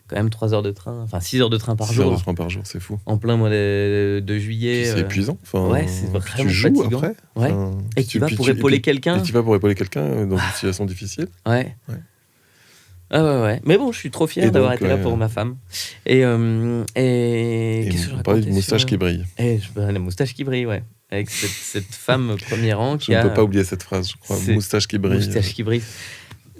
quand même 3 heures de train, enfin 6 heures de train par jour. 6 heures de train par jour, c'est fou. En plein mois de juillet. C'est épuisant. Ouais, c'est vraiment tu joues fatigant. après. Ouais. Et tu vas pour épauler quelqu'un. Et tu vas pour épauler quelqu'un dans une situation difficile. Ouais. Ah ouais. Mais bon, je suis trop fier d'avoir été là pour ma femme. Et qu'est-ce que je parlait d'une moustache qui brille. La moustache qui brille, ouais. Avec cette femme premier rang qui Je ne peux pas oublier cette phrase, je crois. Moustache qui brille. Moustache qui brille.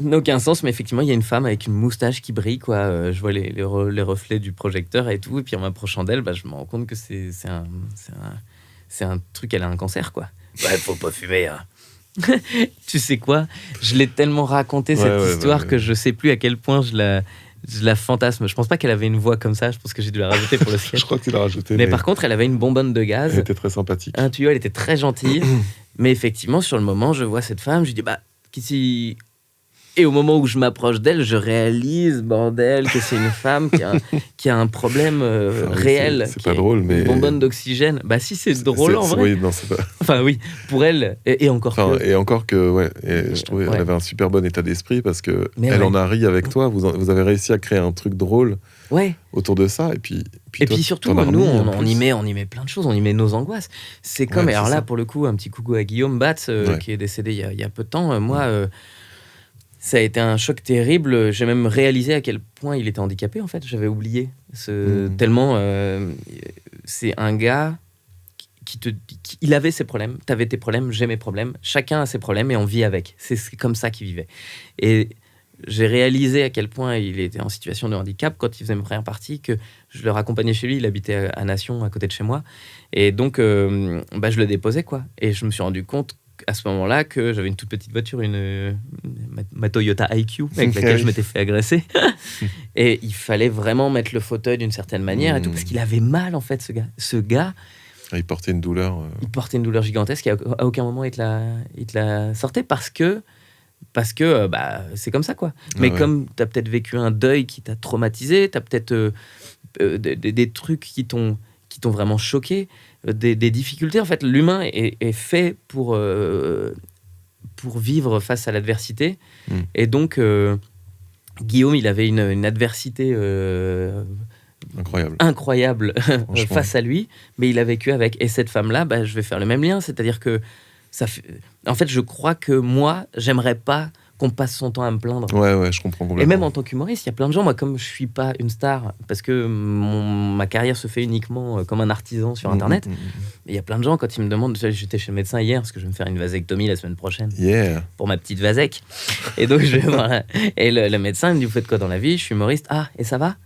N'a aucun sens, mais effectivement, il y a une femme avec une moustache qui brille, quoi. Je vois les reflets du projecteur et tout. Et puis en m'approchant d'elle, je me rends compte que c'est un truc, elle a un cancer, quoi. Ouais, faut pas fumer, hein. Tu sais quoi? Je l'ai tellement raconté cette histoire que je sais plus à quel point je la fantasme. Je pense pas qu'elle avait une voix comme ça. Je pense que j'ai dû la rajouter pour le sketch. Je crois que tu l'as rajouté. Mais par contre, elle avait une bonbonne de gaz. Elle était très sympathique. Un tuyau, elle était très gentille. Mais effectivement, sur le moment, je vois cette femme. Je dis, qu'ici... Et au moment où je m'approche d'elle, je réalise, bordel, que c'est une femme qui a un problème réel. C'est pas drôle, mais... Une bonbonne d'oxygène. Si, c'est drôle en vrai. Oui, non, c'est pas... Enfin oui, pour elle, et encore que... Et encore que, ouais. Et je trouvais qu'elle avait un super bon état d'esprit parce qu'elle en a ri avec toi. Vous avez réussi à créer un truc drôle autour de ça. Et puis toi, surtout, nous, on y met plein de choses. On y met nos angoisses. C'est comme... alors là, pour le coup, un petit coucou à Guillaume Batz, qui est décédé il y a peu de temps. Moi... ça a été un choc terrible. J'ai même réalisé à quel point il était handicapé, en fait. J'avais oublié. Tellement... c'est un gars il avait ses problèmes. T'avais tes problèmes, j'ai mes problèmes. Chacun a ses problèmes et on vit avec. C'est comme ça qu'il vivait. Et j'ai réalisé à quel point il était en situation de handicap quand il faisait ma première partie, que je le raccompagnais chez lui. Il habitait à Nation, à côté de chez moi. Et donc, je le déposais, quoi. Et je me suis rendu compte à ce moment-là que j'avais une toute petite voiture, ma Toyota IQ avec laquelle je m'étais fait agresser. Et il fallait vraiment mettre le fauteuil d'une certaine manière et tout, parce qu'il avait mal, en fait, ce gars. Il portait une douleur. Il portait une douleur gigantesque et à aucun moment il te la sortait parce que c'est comme ça, quoi. Mais comme tu as peut-être vécu un deuil qui t'a traumatisé, tu as peut-être des trucs qui t'ont vraiment choqué, des difficultés. En fait, l'humain est fait pour vivre face à l'adversité. Et donc, Guillaume, il avait une adversité incroyable face à lui, mais il a vécu avec. Et cette femme-là, je vais faire le même lien. C'est-à-dire que en fait, je crois que moi, j'aimerais pas qu'on passe son temps à me plaindre. Ouais, je comprends complètement. Et même en tant qu'humoriste, il y a plein de gens, moi, comme je suis pas une star, parce que ma carrière se fait uniquement comme un artisan sur Internet, il y a plein de gens, quand ils me demandent, j'étais chez le médecin hier, parce que je vais me faire une vasectomie la semaine prochaine, pour ma petite vasec. Et donc, voilà. Et le médecin, il me dit, vous faites quoi dans la vie? Je suis humoriste. Ah, et ça va?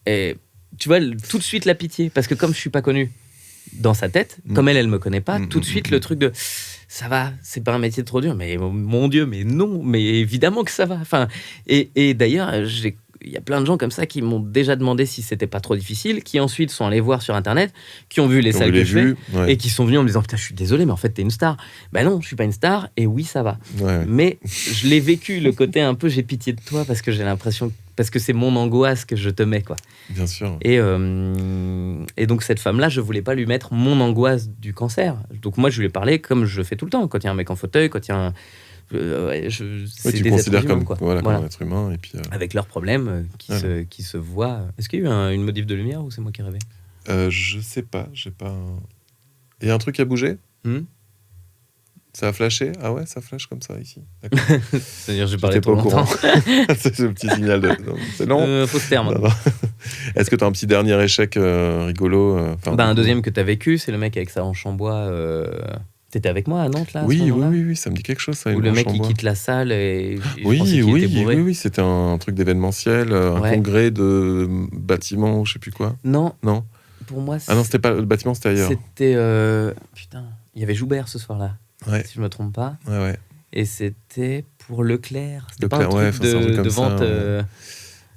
Et tu vois, tout de suite la pitié, parce que comme je suis pas connu dans sa tête, comme elle me connaît pas, tout de suite le truc de... ça va, c'est pas un métier trop dur, mais mon Dieu, mais non, mais évidemment que ça va. Enfin, et d'ailleurs, il y a plein de gens comme ça qui m'ont déjà demandé si c'était pas trop difficile, qui ensuite sont allés voir sur Internet, qui ont vu les salles que je fais, et qui sont venus en me disant, putain, je suis désolé, mais en fait, t'es une star. Ben non, je suis pas une star, et oui, ça va. Mais je l'ai vécu, le côté un peu, j'ai pitié de toi, parce que j'ai l'impression parce que c'est mon angoisse que je te mets, quoi. Bien sûr. Et donc cette femme-là, je voulais pas lui mettre mon angoisse du cancer. Donc moi, je lui ai parlé comme je le fais tout le temps. Quand il y a un mec en fauteuil, quand il y a un... c'est Tu des considères êtres humains, comme, quoi. comme un être humain. Et puis, avec leurs problèmes qui se voient. Est-ce qu'il y a eu une modif de lumière ou c'est moi qui rêvais? Je sais pas. J'ai pas... Il y a un truc qui a bougé? Ça a flashé? Ah ouais, ça flash comme ça ici. D'accord. C'est-à-dire, j'ai parlé trop longtemps. C'est ce petit signal de... C'est long. Fausse terme. Non. Est-ce que tu as un petit dernier échec rigolo un deuxième que tu as vécu, c'est le mec avec sa hanche en bois. T'étais avec moi à Nantes, là, oui, ça me dit quelque chose, ça. Où le mec, il quitte la salle et oui, c'était un truc d'événementiel, un congrès de bâtiment ou je sais plus quoi. Non. Pour moi, non, c'était pas le bâtiment, c'était ailleurs. C'était... Putain, il y avait Joubert ce soir-là, si je me trompe pas. Ouais. Et c'était pour Leclerc. C'était Leclerc, pas un truc de vente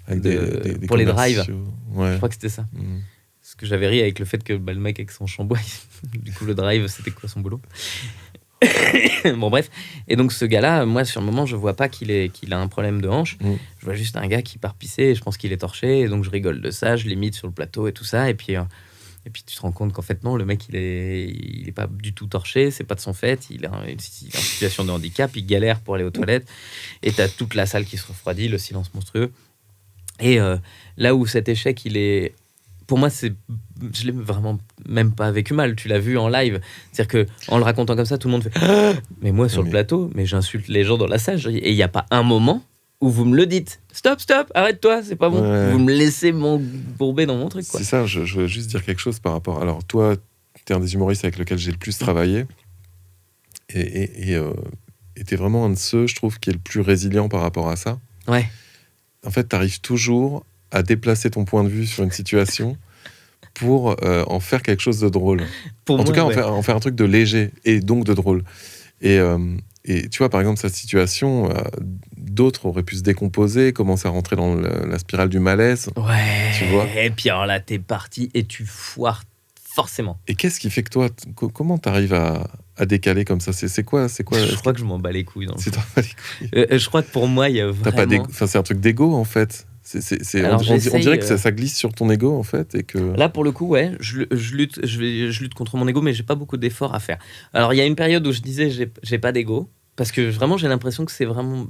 avec des pour les drives. Ouais. Je crois que c'était ça. Parce que j'avais ri avec le fait que le mec avec son chambois, du coup le drive, c'était quoi son boulot? Bon bref. Et donc ce gars-là, moi sur le moment, je vois pas qu'il a un problème de hanche. Je vois juste un gars qui part pisser et je pense qu'il est torché. Et donc je rigole de ça, je l'imite sur le plateau et tout ça. Et puis tu te rends compte qu'en fait non, le mec il est pas du tout torché, c'est pas de son fait. Il est en situation de handicap, il galère pour aller aux toilettes. Et t'as toute la salle qui se refroidit, le silence monstrueux. Et là où cet échec, il est... Pour moi, je l'ai vraiment même pas vécu mal. Tu l'as vu en live. C'est-à-dire qu'en le racontant comme ça, tout le monde fait ah mais moi, sur le plateau, mais j'insulte les gens dans la salle. Et il n'y a pas un moment où vous me le dites. Stop, arrête-toi, c'est pas bon. Vous me laissez m'embourber dans mon truc, quoi. C'est ça, je veux juste dire quelque chose par rapport... Alors, toi, tu es un des humoristes avec lequel j'ai le plus travaillé. Et tu es vraiment un de ceux, je trouve, qui est le plus résilient par rapport à ça. Ouais. En fait, tu arrives toujours à déplacer ton point de vue sur une situation pour en faire quelque chose de drôle. En tout cas, en faire un truc de léger et donc de drôle. Et tu vois, par exemple, cette situation, d'autres auraient pu se décomposer, commencer à rentrer dans la spirale du malaise. Ouais. Tu vois. Et puis alors là, t'es parti et tu foires forcément. Et qu'est-ce qui fait que toi, comment t'arrives à décaler comme ça? C'est quoi Je crois que je m'en bats les couilles. C'est t'en bats les couilles. Je crois que pour moi, il y a vraiment... c'est un truc d'égo, en fait. On dirait que ça glisse sur ton ego, en fait. Et que... Là, pour le coup, ouais, je lutte contre mon ego, mais j'ai pas beaucoup d'efforts à faire. Alors, il y a une période où je disais, j'ai pas d'ego, parce que vraiment, j'ai l'impression que c'est vraiment...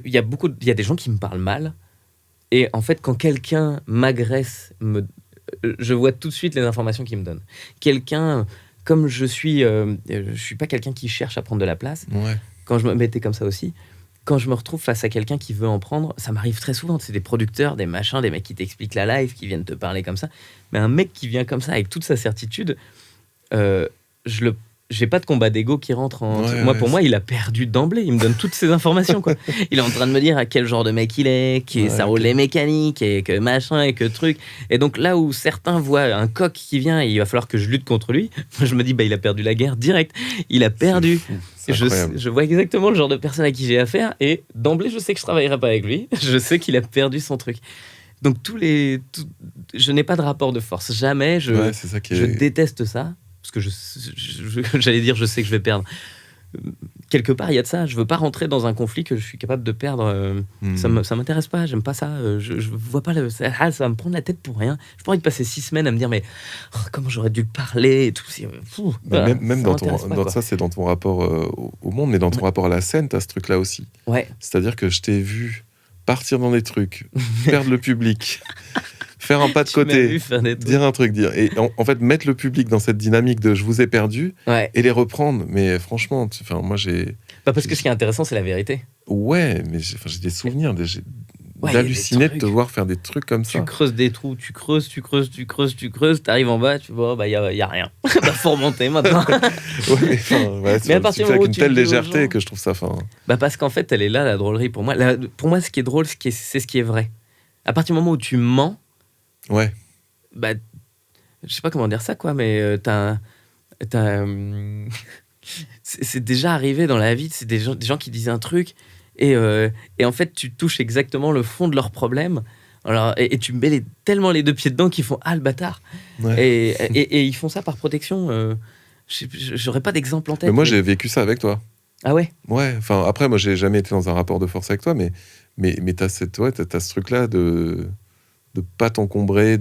Il y a des gens qui me parlent mal, et en fait, quand quelqu'un m'agresse, je vois tout de suite les informations qu'il me donne. Quelqu'un, comme je suis pas quelqu'un qui cherche à prendre de la place, quand je me mettais comme ça aussi, quand je me retrouve face à quelqu'un qui veut en prendre, ça m'arrive très souvent. C'est des producteurs, des machins, des mecs qui t'expliquent la live, qui viennent te parler comme ça. Mais un mec qui vient comme ça, avec toute sa certitude, j'ai pas de combat d'ego qui rentre en... Pour moi, il a perdu d'emblée. Il me donne toutes ces informations, quoi. Il est en train de me dire à quel genre de mec il est, ça roule les mécaniques, et que machin, et que truc. Et donc là où certains voient un coq qui vient, et il va falloir que je lutte contre lui, moi je me dis, il a perdu la guerre direct. Il a perdu. Je vois exactement le genre de personne à qui j'ai affaire, et d'emblée, je sais que je travaillerai pas avec lui. Je sais qu'il a perdu son truc. Donc je n'ai pas de rapport de force. Jamais. Je déteste ça. Parce que j'allais dire, je sais que je vais perdre. Quelque part, il y a de ça. Je veux pas rentrer dans un conflit que je suis capable de perdre. Ça m'intéresse pas. J'aime pas ça. Je vois pas ça va me prendre la tête pour rien. J'ai pas envie de passer 6 semaines à me dire mais comment j'aurais dû parler et tout. Même ça, c'est dans ton rapport au monde, mais dans ton rapport à la scène, t'as ce truc-là aussi. Ouais. C'est-à-dire que je t'ai vu partir dans des trucs, perdre le public. Faire un pas de côté, dire un truc, et en fait mettre le public dans cette dynamique de je vous ai perdu et les reprendre. Mais franchement, moi j'ai... Parce que ce qui est intéressant, c'est la vérité. Ouais, mais j'ai des souvenirs d'halluciner de te voir faire des trucs comme ça. Tu creuses des trous, tu creuses, t'arrives en bas, tu vois, y a rien. Faut remonter maintenant. Mais à partir du moment où tu avec une telle légèreté que je trouve ça fin. Parce qu'en fait, elle est là, la drôlerie pour moi. Pour moi, ce qui est drôle, c'est ce qui est vrai. À partir du moment où tu mens, ouais. Je sais pas comment dire ça, quoi, mais c'est déjà arrivé dans la vie, c'est des gens qui disent un truc et en fait tu touches exactement le fond de leur problème. Alors, et tu mets tellement les 2 pieds dedans qu'ils font le bâtard. Et ils font ça par protection. J'aurais pas d'exemple en tête. Mais moi j'ai vécu ça avec toi. Ah ouais? Ouais, enfin, après, moi, j'ai jamais été dans un rapport de force avec toi, mais t'as t'as ce truc-là de pas t'encombrer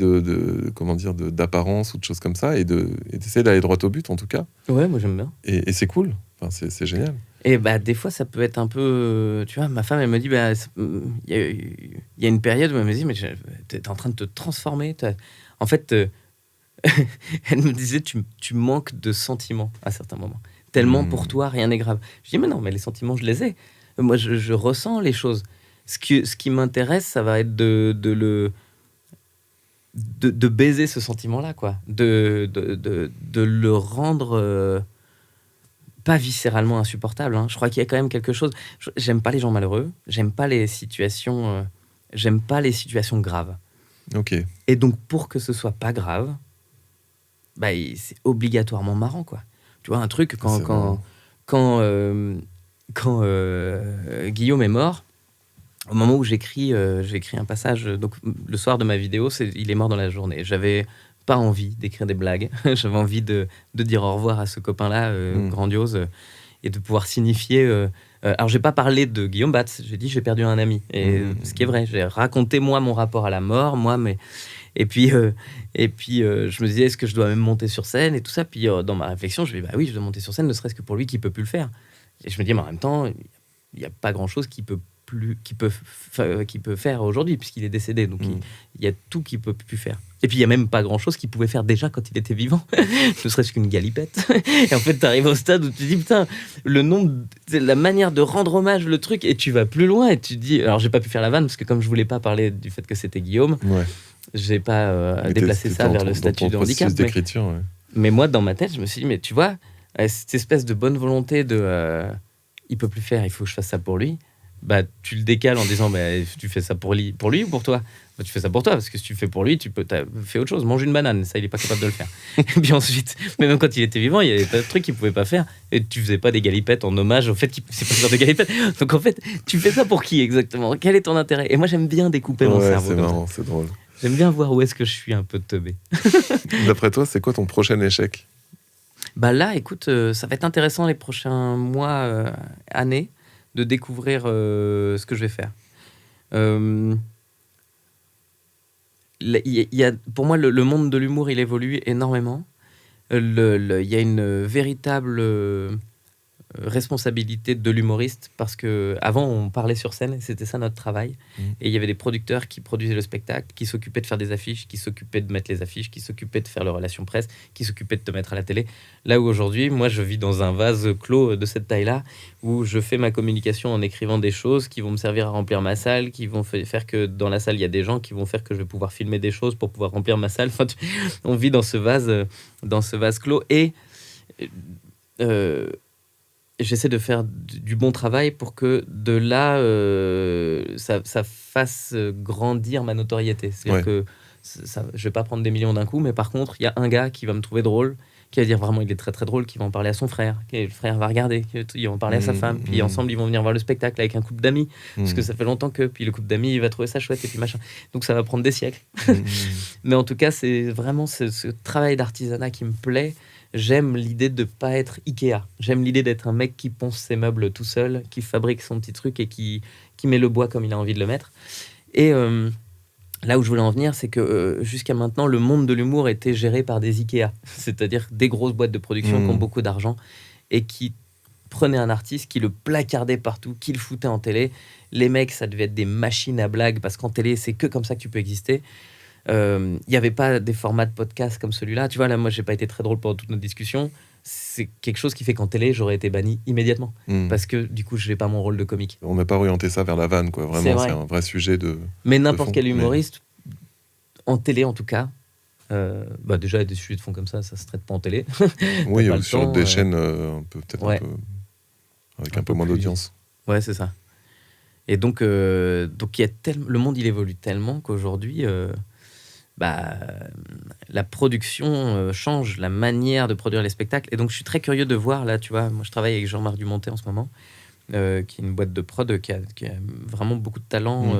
comment dire, d'apparence ou de choses comme ça, et d'essayer d'aller droit au but, en tout cas. Ouais, moi j'aime bien. Et c'est cool. Enfin, c'est génial. Et bah, des fois, ça peut être un peu. Tu vois, ma femme, elle me dit, bah, il y a une période où elle me dit, mais t'es en train de te transformer. En fait, elle me disait, tu manques de sentiments à certains moments. Tellement pour toi, rien n'est grave. Je dis, mais non, mais les sentiments, je les ai. Moi, je ressens les choses. Ce qui m'intéresse, ça va être de baiser ce sentiment-là, quoi. De le rendre pas viscéralement insupportable. Hein. Je crois qu'il y a quand même quelque chose. J'aime pas les gens malheureux. J'aime pas les situations. J'aime pas les situations graves. Ok. Et donc, pour que ce soit pas grave, bah, c'est obligatoirement marrant, quoi. Tu vois, un truc, quand Guillaume est mort, au moment où j'écris un passage, donc le soir de ma vidéo, il est mort dans la journée. J'avais pas envie d'écrire des blagues. J'avais envie de dire au revoir à ce copain-là, grandiose, et de pouvoir signifier. Alors, j'ai pas parlé de Guillaume Batz, j'ai dit j'ai perdu un ami. Et ce qui est vrai, j'ai raconté moi mon rapport à la mort, Et puis, je me disais, est-ce que je dois même monter sur scène et tout ça. Puis, dans ma réflexion, je me dis, bah oui, je dois monter sur scène, ne serait-ce que pour lui qui peut plus le faire. Et je me dis, mais en même temps, il n'y a pas grand-chose qu'il peut faire aujourd'hui, puisqu'il est décédé. Donc, il y a tout qu'il peut plus faire. Et puis, il n'y a même pas grand-chose qu'il pouvait faire déjà quand il était vivant, ne serait-ce qu'une galipette. Et en fait, tu arrives au stade où tu te dis, putain, la manière de rendre hommage, le truc, et tu vas plus loin, et tu te dis, alors, j'ai pas pu faire la vanne, parce que comme je voulais pas parler du fait que c'était Guillaume, j'ai pas déplacé ça vers le statut de handicap. Mais moi, dans ma tête, je me suis dit, mais tu vois, cette espèce de bonne volonté il peut plus faire, il faut que je fasse ça pour lui. Bah, tu le décales en disant, bah, tu fais ça pour lui ou pour toi? Bah, tu fais ça pour toi, parce que si tu fais pour lui, t'as fait autre chose. Mange une banane, ça, il est pas capable de le faire. Et puis ensuite, mais même quand il était vivant, il y avait pas de trucs qu'il pouvait pas faire. Et tu faisais pas des galipettes en hommage au fait qu'il sait pas faire de galipettes. Donc en fait, tu fais ça pour qui exactement? Quel est ton intérêt? Et moi, j'aime bien découper mon cerveau. C'est marrant, c'est drôle. J'aime bien voir où est-ce que je suis un peu teubé. D'après toi, c'est quoi ton prochain échec? Bah là, écoute, ça va être intéressant les prochains mois, années, de découvrir ce que je vais faire. Pour moi, le monde de l'humour, il évolue énormément. Il y a une véritable responsabilité de l'humoriste, parce que avant on parlait sur scène et c'était ça notre travail, et il y avait des producteurs qui produisaient le spectacle, qui s'occupaient de faire des affiches, qui s'occupaient de mettre les affiches, qui s'occupaient de faire les relations presse, qui s'occupaient de te mettre à la télé. Là où aujourd'hui, moi je vis dans un vase clos de cette taille-là, où je fais ma communication en écrivant des choses qui vont me servir à remplir ma salle, qui vont faire que dans la salle il y a des gens qui vont faire que je vais pouvoir filmer des choses pour pouvoir remplir ma salle. Enfin, on vit dans ce vase clos, et j'essaie de faire du bon travail pour que de là, ça fasse grandir ma notoriété. C'est-à-dire que je ne vais pas prendre des millions d'un coup, mais par contre, il y a un gars qui va me trouver drôle, qui va dire vraiment il est très très drôle, qui va en parler à son frère, et le frère va regarder, il va en parler à sa femme, puis ensemble ils vont venir voir le spectacle avec un couple d'amis, parce que ça fait longtemps puis le couple d'amis il va trouver ça chouette, et puis machin. Donc ça va prendre des siècles. Mais en tout cas, c'est vraiment ce travail d'artisanat qui me plaît. J'aime l'idée de ne pas être Ikea. J'aime l'idée d'être un mec qui ponce ses meubles tout seul, qui fabrique son petit truc et qui met le bois comme il a envie de le mettre. Et là où je voulais en venir, c'est que jusqu'à maintenant, le monde de l'humour était géré par des Ikea, c'est-à-dire des grosses boîtes de production qui ont beaucoup d'argent et qui prenaient un artiste, qui le placardaient partout, qui le foutaient en télé. Les mecs, ça devait être des machines à blagues, parce qu'en télé, c'est que comme ça que tu peux exister. Il n'y avait pas des formats de podcast comme celui-là. Tu vois, là, moi, j'ai pas été très drôle pendant toute notre discussion. C'est quelque chose qui fait qu'en télé, j'aurais été banni immédiatement. Parce que, du coup, je n'ai pas mon rôle de comique. On n'a pas orienté ça vers la vanne, quoi. Vraiment, c'est un vrai sujet de... Mais n'importe quel humoriste, en télé en tout cas, déjà, il y a des sujets de fond comme ça se traite pas en télé. Oui, ou sur des chaînes peut-être avec un peu moins d'audience. Ouais, c'est ça. Et donc le monde, il évolue tellement qu'aujourd'hui... la production change, la manière de produire les spectacles. Et donc, je suis très curieux de voir, là, tu vois, moi, je travaille avec Jean-Marc Dumontet en ce moment, qui est une boîte de prod qui a vraiment beaucoup de talent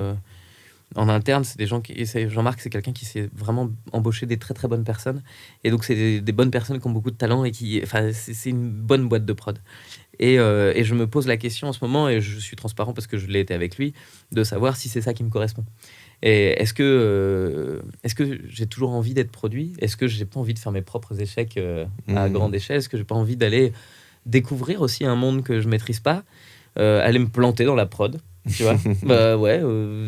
en interne. C'est des gens Jean-Marc, c'est quelqu'un qui sait vraiment embaucher des très, très bonnes personnes. Et donc, c'est des bonnes personnes qui ont beaucoup de talent et c'est une bonne boîte de prod. Et je me pose la question en ce moment, et je suis transparent parce que je l'ai été avec lui, de savoir si c'est ça qui me correspond. Et est-ce que j'ai toujours envie d'être produit ? Est-ce que j'ai pas envie de faire mes propres échecs à grande échelle ? Est-ce que j'ai pas envie d'aller découvrir aussi un monde que je maîtrise pas ? Aller me planter dans la prod, tu vois ?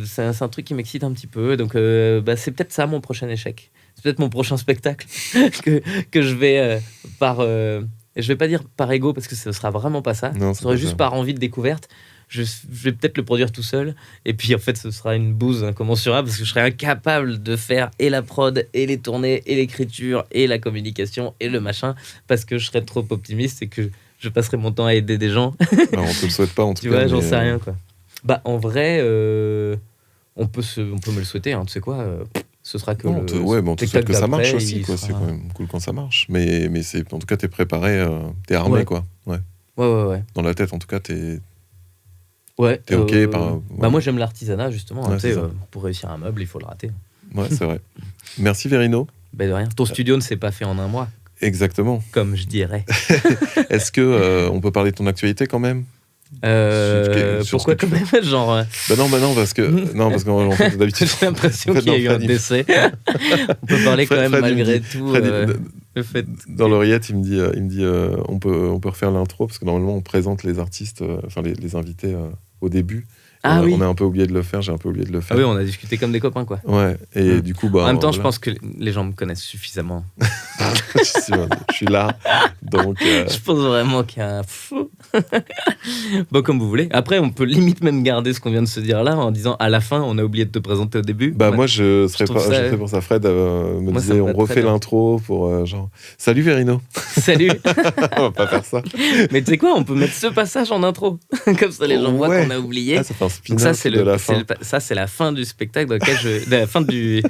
C'est un truc qui m'excite un petit peu. Donc c'est peut-être ça mon prochain échec. C'est peut-être mon prochain spectacle que je vais je vais pas dire par ego parce que ce sera vraiment pas ça. Non, ce serait juste ça. par envie de découverte. Je vais peut-être le produire tout seul, et puis en fait ce sera une bouse incommensurable parce que je serai incapable de faire et la prod et les tournées et l'écriture et la communication et le machin parce que je serai trop optimiste et que je passerai mon temps à aider des gens. Alors, on te le souhaite pas en tout Tu cas. vois, j'en sais rien quoi. En vrai, on peut me le souhaiter, hein, tu sais quoi. Ce sera que on te souhaite que ça marche aussi, quoi. Sera... C'est quand même cool quand ça marche. Mais en tout cas, t'es préparé, t'es armé, ouais. quoi. Ouais. Ouais. Dans la tête, en tout cas, t'es t'es ok moi, j'aime l'artisanat, justement. Ouais, pour réussir un meuble, il faut le rater. Ouais, c'est vrai. Merci, Verino. De rien. Ton studio ne s'est pas fait en un mois. Exactement. Comme je dirais. Est-ce que on peut parler de ton actualité quand même ? Pourquoi quand même genre non parce qu'en fait, d'habitude j'ai l'impression qu'il y a eu un décès. On peut parler quand même malgré tout le fait dans l'oreillette il me dit on peut refaire l'intro parce que normalement on présente les artistes les invités au début. On a un peu oublié de le faire, j'ai un peu oublié de le faire. Ah oui, on a discuté comme des copains quoi. Ouais, et du coup en même temps je pense que les gens me connaissent suffisamment. je suis là, donc je pense vraiment qu'il y a un fou. Comme vous voulez. Après on peut limite même garder ce qu'on vient de se dire là en disant à la fin on a oublié de te présenter au début. Moi je serais pour ça. Fred me disait on refait l'intro pour genre salut Verino. Salut. On va pas faire ça. Mais tu sais quoi, on peut mettre ce passage en intro comme ça les gens voient qu'on a oublié. Donc ça c'est ça c'est la fin du spectacle dans lequel la fin du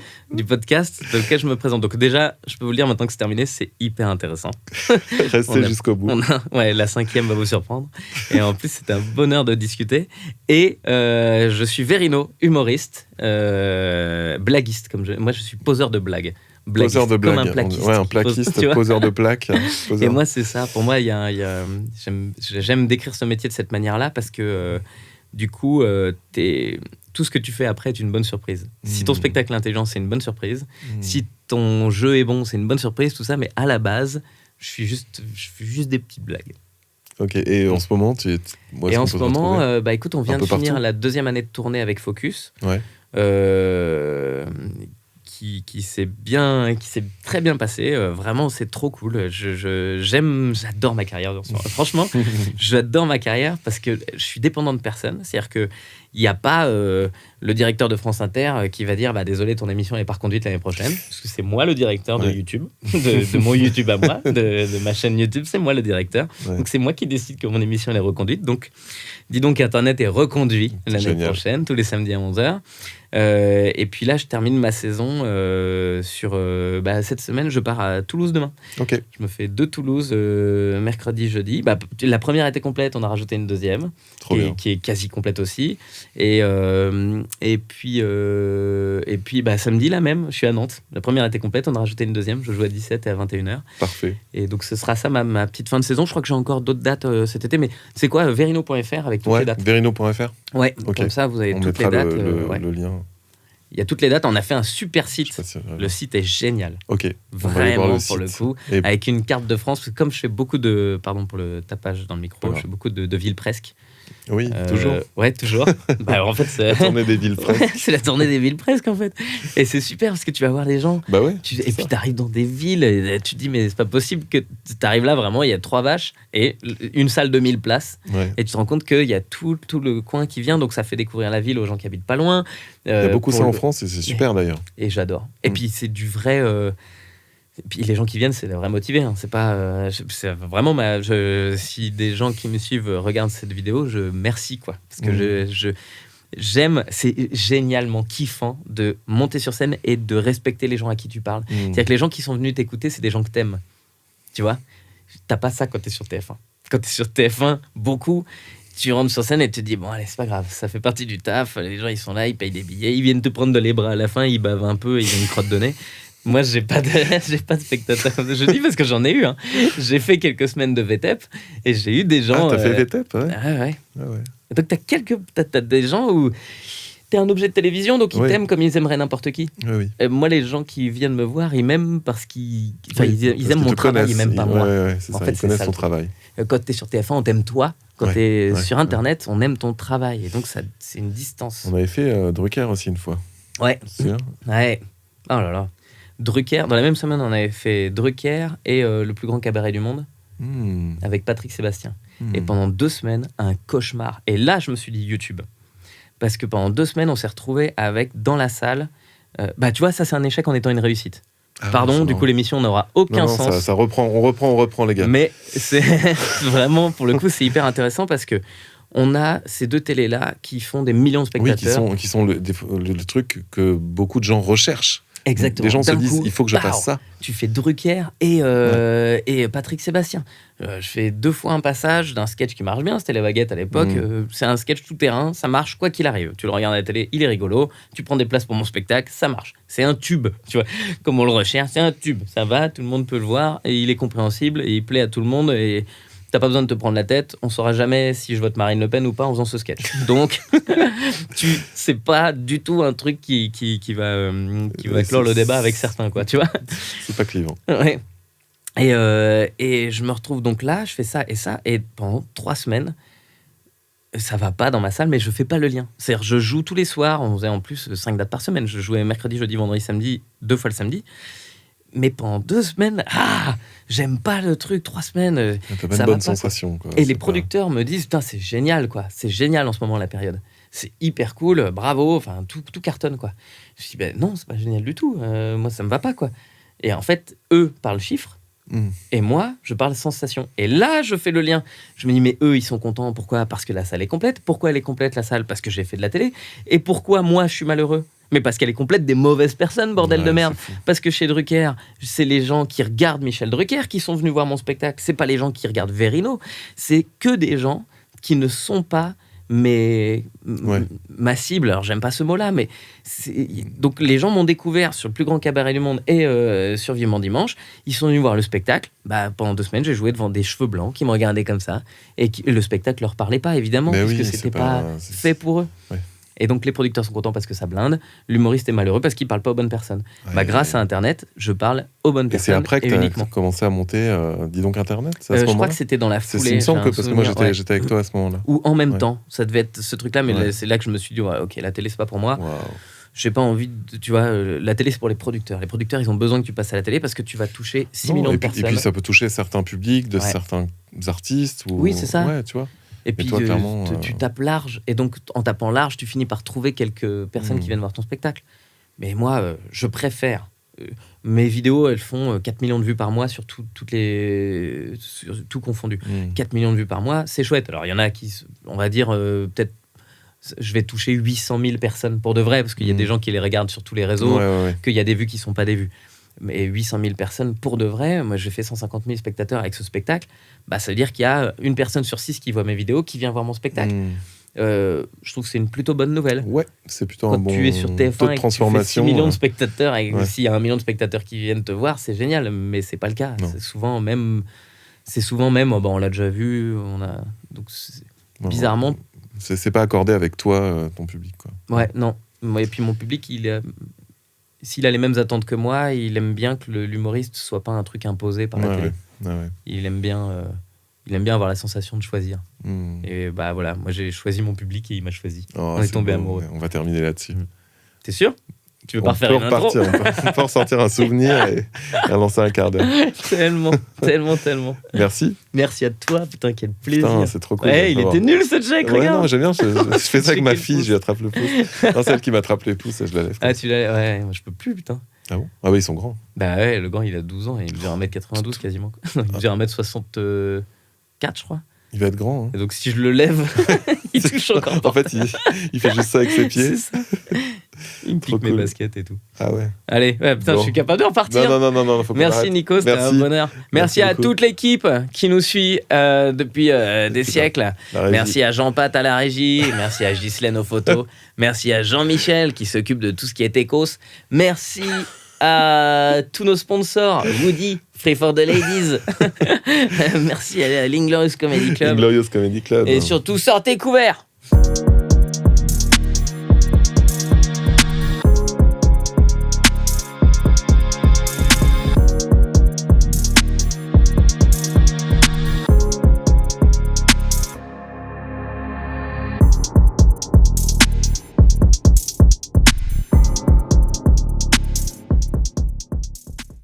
podcast dans lequel je me présente. Donc déjà je peux vous le dire maintenant que c'est terminé, c'est hyper intéressant. Restez jusqu'au bout. La 5e va vous surprendre. Et en plus c'est un bonheur de discuter. Et je suis Verino, humoriste, blaguiste moi je suis poseur de blagues. Poseur de blagues. Comme un plaquiste. Ouais, un plaquiste, poseur de plaques. Et moi c'est ça. Pour moi j'aime décrire ce métier de cette manière-là parce que du coup, tout ce que tu fais après est une bonne surprise. Si ton spectacle est intelligent, c'est une bonne surprise. Si ton jeu est bon, c'est une bonne surprise, tout ça. Mais à la base, je fais juste des petites blagues. Ok, et en ce moment, écoute, on vient de finir la 2e année de tournée avec Focus. Ouais. Qui s'est très bien passé. Vraiment, c'est trop cool. J'adore ma carrière. Franchement, j'adore ma carrière parce que je suis dépendant de personne. C'est-à-dire qu'il n'y a pas le directeur de France Inter qui va dire désolé, ton émission n'est pas reconduite l'année prochaine. Parce que c'est moi le directeur de YouTube, de mon YouTube à moi, de ma chaîne YouTube. C'est moi le directeur. Ouais. Donc c'est moi qui décide que mon émission est reconduite. Donc dis donc Internet est reconduit l'année prochaine, tous les samedis à 11h. Et puis là, je termine ma saison cette semaine, je pars à Toulouse demain. Okay. Je me fais 2 Toulouse mercredi, jeudi. La première était complète, on a rajouté une deuxième qui est quasi complète aussi. Et puis samedi, là même, je suis à Nantes. La première était complète, on a rajouté une deuxième. Je joue à 17 et à 21h. Parfait. Et donc ce sera ça ma petite fin de saison. Je crois que j'ai encore d'autres dates cet été, mais c'est quoi Verino.fr avec toutes les dates. Verino.fr. Ouais, comme ça vous avez toutes les dates. Le lien. Il y a toutes les dates. On a fait un super site. Le site est génial. Ok. Vraiment pour le coup. Avec une carte de France. Comme je fais beaucoup de... Pardon pour le tapage dans le micro. Je fais beaucoup de villes presque. Oui, toujours. Ouais, toujours. En fait, c'est la tournée des villes presque. C'est la tournée des villes presque, en fait. Et c'est super parce que tu vas voir les gens. Bah ouais. Et puis tu arrives dans des villes et tu te dis, mais c'est pas possible que tu arrives là, vraiment, il y a 3 vaches et une salle de 1000 places. Ouais. Et tu te rends compte qu'il y a tout le coin qui vient, donc ça fait découvrir la ville aux gens qui habitent pas loin. Il y a beaucoup ça en France et c'est super d'ailleurs. Et j'adore. Et puis c'est du vrai. Et puis les gens qui viennent, c'est des vrais motivés. Hein. C'est pas, c'est vraiment si des gens qui me suivent regardent cette vidéo, merci quoi, parce que j'aime. C'est génialement kiffant de monter sur scène et de respecter les gens à qui tu parles. C'est-à-dire que les gens qui sont venus t'écouter, c'est des gens que t'aimes. Tu vois, t'as pas ça quand t'es sur TF1. Quand t'es sur TF1, beaucoup. Tu rentres sur scène et tu te dis bon allez c'est pas grave, ça fait partie du taf. Les gens ils sont là, ils payent des billets, ils viennent te prendre de les bras à la fin, ils bavent un peu, ils ont une crotte de nez. Moi, j'ai pas de spectateurs. Je dis parce que j'en ai eu. Hein. J'ai fait quelques semaines de VTEP et j'ai eu des gens. Ah, t'as fait VTEP, ouais. Ah ouais. Ah ouais. Et donc, t'as des gens où t'es un objet de télévision, donc ils t'aiment comme ils aimeraient n'importe qui. Oui, oui. Et moi, les gens qui viennent me voir, ils m'aiment parce qu'ils ils aiment qu'ils mon te travail, ils connaissent. m'aiment pas moi. Ouais, c'est En ça, fait, ils c'est connaissent ça, ton le truc. travail. Quand t'es sur TF1, on t'aime toi. Quand Ouais, t'es ouais, sur Internet, on aime ton travail. Et donc, ça, c'est une distance. On avait fait Drucker aussi une fois. Ouais. C'est bien. Ouais. Oh là là. Drucker, dans la même semaine, on avait fait Drucker et le plus grand cabaret du monde avec Patrick Sébastien. Et pendant 2 semaines, un cauchemar. Et là, je me suis dit YouTube. Parce que pendant 2 semaines, on s'est retrouvés avec, dans la salle... tu vois, ça, c'est un échec en étant une réussite. Ah, Pardon, du coup, l'émission n'aura aucun non, sens. Ça reprend, on reprend, les gars. Mais c'est vraiment, pour le coup, c'est hyper intéressant parce que on a ces 2 télés-là qui font des millions de spectateurs. Oui, qui sont le truc que beaucoup de gens recherchent. Exactement. Les gens se D'un disent, coup, il faut que je fasse ça. Tu fais Drucker et Patrick Sébastien. Je fais 2 fois un passage d'un sketch qui marche bien, c'était Les Baguettes à l'époque. C'est un sketch tout terrain, ça marche quoi qu'il arrive. Tu le regardes à la télé, il est rigolo. Tu prends des places pour mon spectacle, ça marche. C'est un tube, tu vois. Comme on le recherche, c'est un tube. Ça va, tout le monde peut le voir et il est compréhensible et il plaît à tout le monde et t'as pas besoin de te prendre la tête. On saura jamais si je vote Marine Le Pen ou pas en faisant ce sketch. Donc, c'est pas du tout un truc qui va clore le débat avec certains, quoi. Tu vois. C'est pas clivant. Ouais. Et je me retrouve donc là, je fais ça, et pendant 3 semaines, ça va pas dans ma salle, mais je fais pas le lien. C'est-à-dire, je joue tous les soirs, on faisait en plus 5 dates par semaine. Je jouais mercredi, jeudi, vendredi, samedi, 2 fois le samedi. Mais pendant 2 semaines, j'aime pas le truc, 3 semaines. T'as pas une bonne sensation, quoi. Et les producteurs me disent, putain, c'est génial, quoi. C'est génial en ce moment, la période. C'est hyper cool, bravo, enfin, tout cartonne, quoi. Je dis, non, c'est pas génial du tout. Moi, ça me va pas, quoi. Et en fait, eux parlent chiffres. Et moi, je parle sensation. Et là, je fais le lien. Je me dis, mais eux, ils sont contents. Pourquoi ? Parce que la salle est complète. Pourquoi elle est complète, la salle ? Parce que j'ai fait de la télé. Et pourquoi moi, je suis malheureux ? Mais parce qu'elle est complète des mauvaises personnes, bordel de merde. Parce que chez Drucker, c'est les gens qui regardent Michel Drucker qui sont venus voir mon spectacle. C'est pas les gens qui regardent Verino. C'est que des gens qui ne sont pas ma cible. Alors, j'aime pas ce mot-là, mais donc les gens m'ont découvert sur le plus grand cabaret du monde et sur Vivement Dimanche. Ils sont venus voir le spectacle. Pendant 2 semaines, j'ai joué devant des cheveux blancs qui me regardaient comme ça et le spectacle leur parlait pas, évidemment, parce que c'était pas fait pour eux. Ouais. Et donc les producteurs sont contents parce que ça blinde. L'humoriste est malheureux parce qu'il parle pas aux bonnes personnes. Grâce à Internet, je parle aux bonnes personnes. Et c'est après que tu as commencé à monter Dis donc Internet, c'est à ce je crois que c'était dans la foulée. Il me semble parce que moi j'étais avec toi à ce moment-là. Ou en même temps, ça devait être ce truc-là, mais c'est là que je me suis dit, ok, la télé c'est pas pour moi. Wow. J'ai pas envie de, tu vois, la télé c'est pour les producteurs. Les producteurs, ils ont besoin que tu passes à la télé parce que tu vas toucher 6 millions de personnes. Et puis ça peut toucher certains publics, de certains artistes. Oui, c'est ça. Ouais, tu vois. Et puis, toi, clairement, tu tapes large. Et donc, en tapant large, tu finis par trouver quelques personnes qui viennent voir ton spectacle. Mais moi, je préfère. Mes vidéos, elles font 4 millions de vues par mois sur tout confondu. 4 millions de vues par mois, c'est chouette. Alors, il y en a qui, on va dire, peut-être, je vais toucher 800 000 personnes pour de vrai, parce qu'il y a des gens qui les regardent sur tous les réseaux, qu'il y a des vues qui ne sont pas des vues. Mais 800 000 personnes pour de vrai, moi j'ai fait 150 000 spectateurs avec ce spectacle, ça veut dire qu'il y a 1 personne sur 6 qui voit mes vidéos qui vient voir mon spectacle. Je trouve que c'est une plutôt bonne nouvelle. Ouais, c'est plutôt quand un bon tu es sur TF1 et que tu fais 6 millions de spectateurs et s'il y a 1 million de spectateurs qui viennent te voir, c'est génial, mais c'est pas le cas. C'est souvent même, on l'a déjà vu, donc bizarrement. C'est pas accordé avec toi, ton public, quoi. Ouais, non. Et puis mon public, s'il a les mêmes attentes que moi, il aime bien que l'humoriste soit pas un truc imposé par la télé. Il aime bien avoir la sensation de choisir. Et voilà, moi j'ai choisi mon public et il m'a choisi. On est tombé amoureux. On va terminer là-dessus. T'es sûr ? Tu veux pas refaire une intro ? On peut ressortir un souvenir et lancer un quart d'heure. Tellement. Merci. Merci à toi, putain, quel plaisir. Putain, c'est trop cool. Il était nul ce check, regarde. Non, j'aime bien, je fais ça avec ma fille, je lui attrape le pouce. Non, celle qui m'attrape les pouces, je la lève. Ah, tu l'as, ouais, moi je peux plus, putain. Ah bon ? Ah oui, ils sont grands. Le grand, il a 12 ans et il mesure 1m92 quasiment. Il mesure 1m64, je crois. Il va être grand. Et donc si je le lève, il touche encore. En fait, il fait juste ça avec ses pieds. C'est ça. Il me pique mes baskets et tout. Ah ouais. Allez, putain, je suis capable de repartir. Non, faut Merci Nico, c'était un bonheur. Merci à toute l'équipe qui nous suit depuis des siècles. Merci à Jean-Pat à la régie. Merci à Ghislaine aux photos. Merci à Jean-Michel qui s'occupe de tout ce qui est écos. Merci à tous nos sponsors, Woody, Free for the Ladies. Merci à l'Inglorious Comedy Club. Inglorious Comedy Club. Et surtout, sortez couverts.